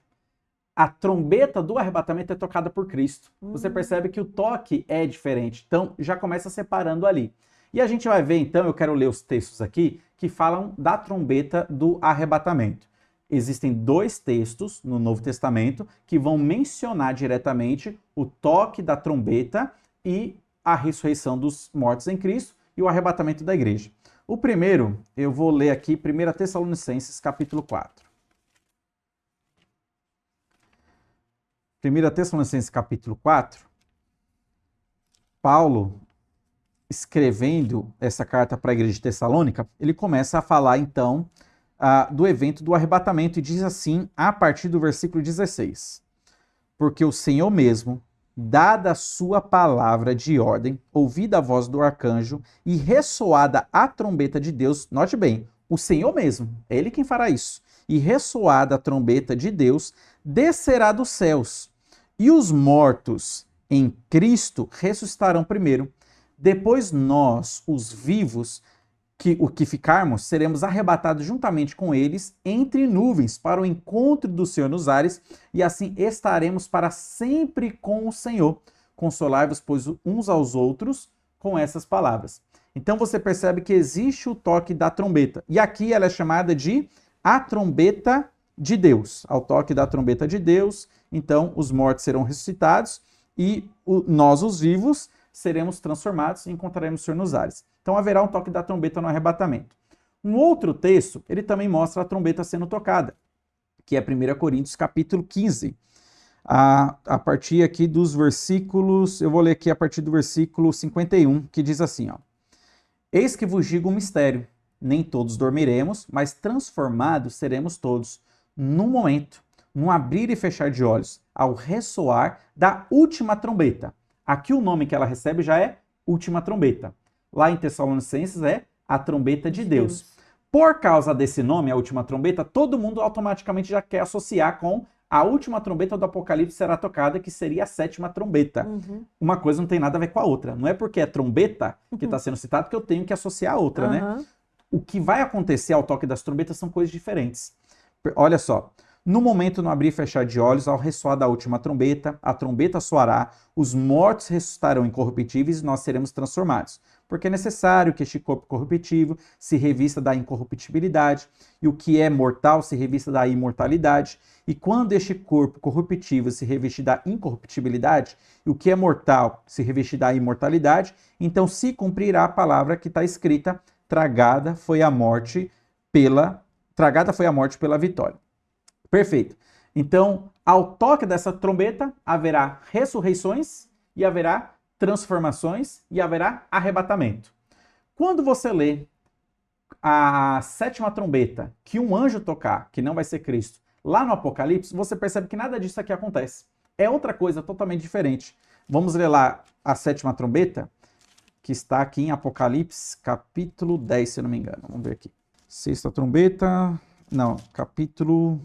A trombeta do arrebatamento é tocada por Cristo. Você percebe que o toque é diferente. Então, já começa separando ali. E a gente vai ver, então, eu quero ler os textos aqui, que falam da trombeta do arrebatamento. Existem 2 textos no Novo Testamento que vão mencionar diretamente o toque da trombeta e a ressurreição dos mortos em Cristo e o arrebatamento da igreja. O primeiro, eu vou ler aqui, 1 Tessalonicenses, capítulo 4. 1 Tessalonicenses, capítulo 4, Paulo, escrevendo essa carta para a igreja de Tessalônica, ele começa a falar, então, do evento do arrebatamento, e diz assim, a partir do versículo 16. Porque o Senhor mesmo, dada a sua palavra de ordem, ouvida a voz do arcanjo e ressoada a trombeta de Deus, note bem, o Senhor mesmo, é Ele quem fará isso, e ressoada a trombeta de Deus, descerá dos céus, e os mortos em Cristo ressuscitarão primeiro. Depois nós, os vivos, o que ficarmos, seremos arrebatados juntamente com eles entre nuvens para o encontro do Senhor nos ares, e assim estaremos para sempre com o Senhor. Consolai-vos, pois, uns aos outros com essas palavras. Então você percebe que existe o toque da trombeta. E aqui ela é chamada de a trombeta de Deus. Ao toque da trombeta de Deus, então os mortos serão ressuscitados e nós, os vivos, seremos transformados e encontraremos o Senhor nos ares. Então haverá um toque da trombeta no arrebatamento. Um outro texto, ele também mostra a trombeta sendo tocada, que é 1 Coríntios capítulo 15. A partir aqui dos versículos, eu vou ler aqui a partir do versículo 51, que diz assim, ó. Eis que vos digo um mistério, nem todos dormiremos, mas transformados seremos todos, num momento, num abrir e fechar de olhos, ao ressoar da última trombeta. Aqui o nome que ela recebe já é última trombeta. Lá em Tessalonicenses é a trombeta de Deus. Por causa desse nome, a última trombeta, todo mundo automaticamente já quer associar com A última trombeta do Apocalipse será tocada, que seria a 7ª trombeta. Uma coisa não tem nada a ver com a outra. Não é porque é trombeta que está sendo citado que eu tenho que associar a outra, né? O que vai acontecer ao toque das trombetas são coisas diferentes. Olha só. No momento no abrir e fechar de olhos, ao ressoar da última trombeta, a trombeta soará, os mortos ressuscitarão incorruptíveis e nós seremos transformados. Porque é necessário que este corpo corruptível se revista da incorruptibilidade, e o que é mortal se revista da imortalidade. E quando este corpo corruptível se revestir da incorruptibilidade, e o que é mortal se revestir da imortalidade, então se cumprirá a palavra que está escrita: tragada foi a morte pela vitória. Perfeito. Então, ao toque dessa trombeta, haverá ressurreições e haverá transformações e haverá arrebatamento. Quando você lê a 7ª trombeta, que um anjo tocar, que não vai ser Cristo, lá no Apocalipse, você percebe que nada disso aqui acontece. É outra coisa totalmente diferente. Vamos ler lá a 7ª trombeta, que está aqui em Apocalipse, capítulo 10, se eu não me engano. Vamos ver aqui. 6ª trombeta... Não, capítulo...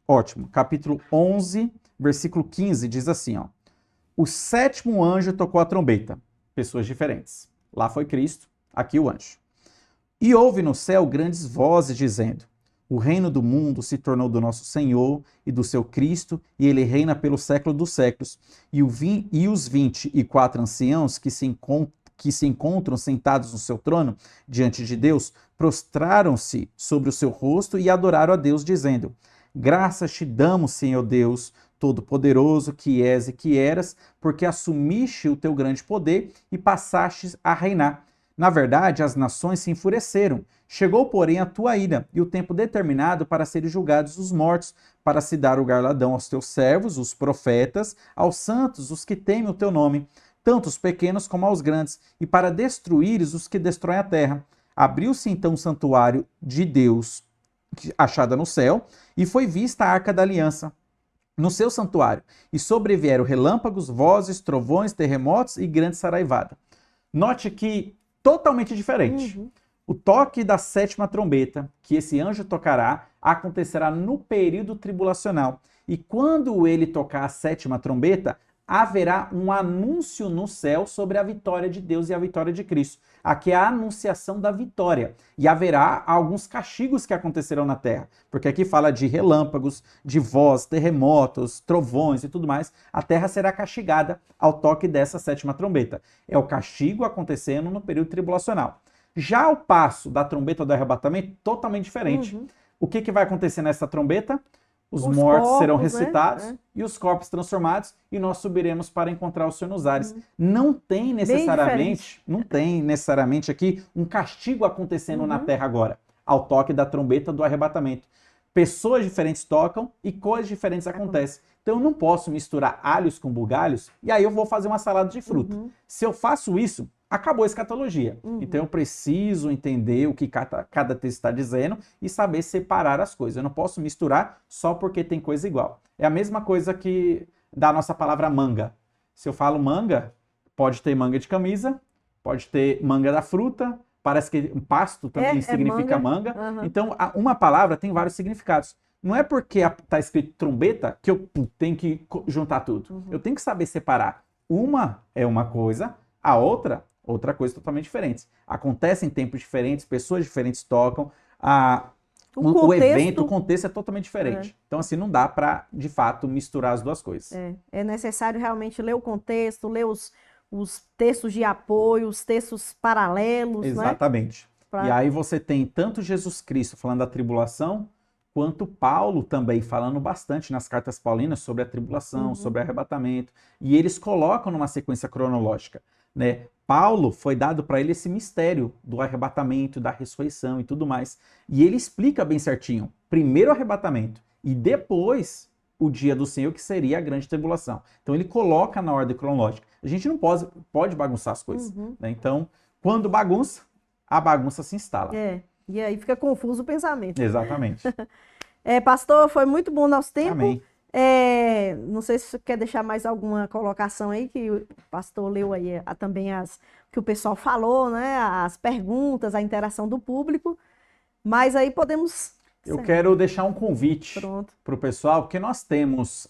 Ótimo. Capítulo 11, versículo 15, diz assim, ó. O 7º anjo tocou a trombeta. Pessoas diferentes. Lá foi Cristo, aqui o anjo. E houve no céu grandes vozes dizendo: o reino do mundo se tornou do nosso Senhor e do seu Cristo, e ele reina pelo século dos séculos. E os 24 anciãos que se encontram sentados no seu trono, diante de Deus, prostraram-se sobre o seu rosto e adoraram a Deus, dizendo: graças te damos, Senhor Deus, Todo-Poderoso, que és e que eras, porque assumiste o teu grande poder e passastes a reinar. Na verdade, as nações se enfureceram. Chegou, porém, a tua ira, e o tempo determinado para serem julgados os mortos, para se dar o galardão aos teus servos, os profetas, aos santos, os que temem o teu nome, tanto os pequenos como aos grandes, e para destruíres os que destroem a terra. Abriu-se então o santuário de Deus, achada no céu, e foi vista a arca da aliança no seu santuário, e sobrevieram relâmpagos, vozes, trovões, terremotos e grande saraivada. Note que totalmente diferente. O toque da 7ª trombeta, que esse anjo tocará, acontecerá no período tribulacional. E quando ele tocar a 7ª trombeta, haverá um anúncio no céu sobre a vitória de Deus e a vitória de Cristo. Aqui é a anunciação da vitória. E haverá alguns castigos que acontecerão na terra. Porque aqui fala de relâmpagos, de voz, terremotos, trovões e tudo mais. A terra será castigada ao toque dessa 7ª trombeta. É o castigo acontecendo no período tribulacional. Já o passo da trombeta do arrebatamento, totalmente diferente. O que vai acontecer nessa trombeta? Os mortos corpos serão ressuscitados, né? E os corpos transformados, e nós subiremos para encontrar o Senhor nos ares. Não tem necessariamente aqui um castigo acontecendo na terra agora, ao toque da trombeta do arrebatamento. Pessoas diferentes tocam e coisas diferentes acontecem. Então eu não posso misturar alhos com bugalhos e aí eu vou fazer uma salada de fruta. Se eu faço isso, acabou a escatologia. Então eu preciso entender o que cada texto está dizendo e saber separar as coisas. Eu não posso misturar só porque tem coisa igual. É a mesma coisa que da nossa palavra manga. Se eu falo manga, pode ter manga de camisa, pode ter manga da fruta, parece que pasto também significa manga. Então uma palavra tem vários significados. Não é porque está escrito trombeta que eu tenho que juntar tudo. Eu tenho que saber separar. Uma é uma coisa, a outra coisa totalmente diferente. Acontece em tempos diferentes, pessoas diferentes tocam, o evento, o contexto é totalmente diferente. Então, assim, não dá para, de fato, misturar as duas coisas. É necessário realmente ler o contexto, ler os textos de apoio, os textos paralelos. Exatamente. Né? E aí você tem tanto Jesus Cristo falando da tribulação, quanto Paulo também falando bastante nas cartas paulinas sobre a tribulação, sobre o arrebatamento. E eles colocam numa sequência cronológica, né? Paulo, foi dado para ele esse mistério do arrebatamento, da ressurreição e tudo mais. E ele explica bem certinho. Primeiro o arrebatamento e depois o dia do Senhor, que seria a grande tribulação. Então ele coloca na ordem cronológica. A gente não pode bagunçar as coisas. Né? Então, quando bagunça, a bagunça se instala. E aí fica confuso o pensamento. Exatamente. Pastor, foi muito bom o nosso tempo. Amém. Não sei se você quer deixar mais alguma colocação aí, que o pastor leu aí também que o pessoal falou, né? As perguntas, a interação do público. Mas aí podemos Eu Certo. quero deixar um convite Pronto. para o pessoal, porque nós temos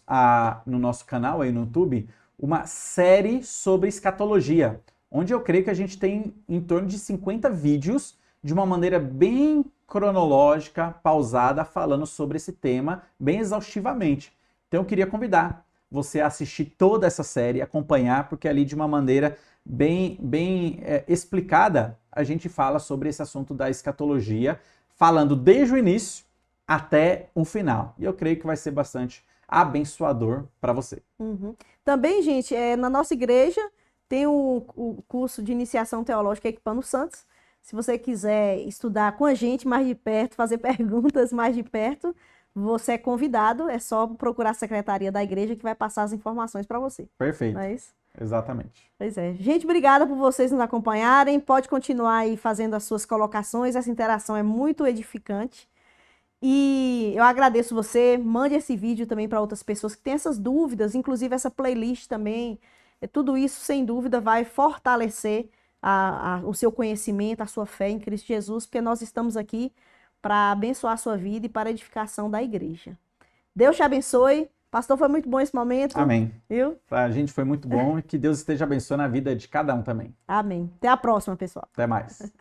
no nosso canal aí no YouTube uma série sobre escatologia, onde eu creio que a gente tem em torno de 50 vídeos de uma maneira bem cronológica, pausada, falando sobre esse tema bem exaustivamente. Então eu queria convidar você a assistir toda essa série, acompanhar, porque ali de uma maneira bem explicada a gente fala sobre esse assunto da escatologia, falando desde o início até o final. E eu creio que vai ser bastante abençoador para você. Uhum. Também, gente, na nossa igreja tem o curso de iniciação teológica Equipando Santos. Se você quiser estudar com a gente mais de perto, fazer perguntas mais de perto, você é convidado. É só procurar a secretaria da igreja que vai passar as informações para você. Perfeito. Não é isso? Exatamente. Pois é. Gente, obrigada por vocês nos acompanharem. Pode continuar aí fazendo as suas colocações. Essa interação é muito edificante. E eu agradeço você. Mande esse vídeo também para outras pessoas que têm essas dúvidas, inclusive essa playlist também. Tudo isso, sem dúvida, vai fortalecer o seu conhecimento, a sua fé em Cristo Jesus, porque nós estamos aqui para abençoar a sua vida e para a edificação da igreja. Deus te abençoe. Pastor, foi muito bom esse momento. Amém. Viu? A gente foi muito bom e que Deus esteja abençoando a vida de cada um também. Amém. Até a próxima, pessoal. Até mais.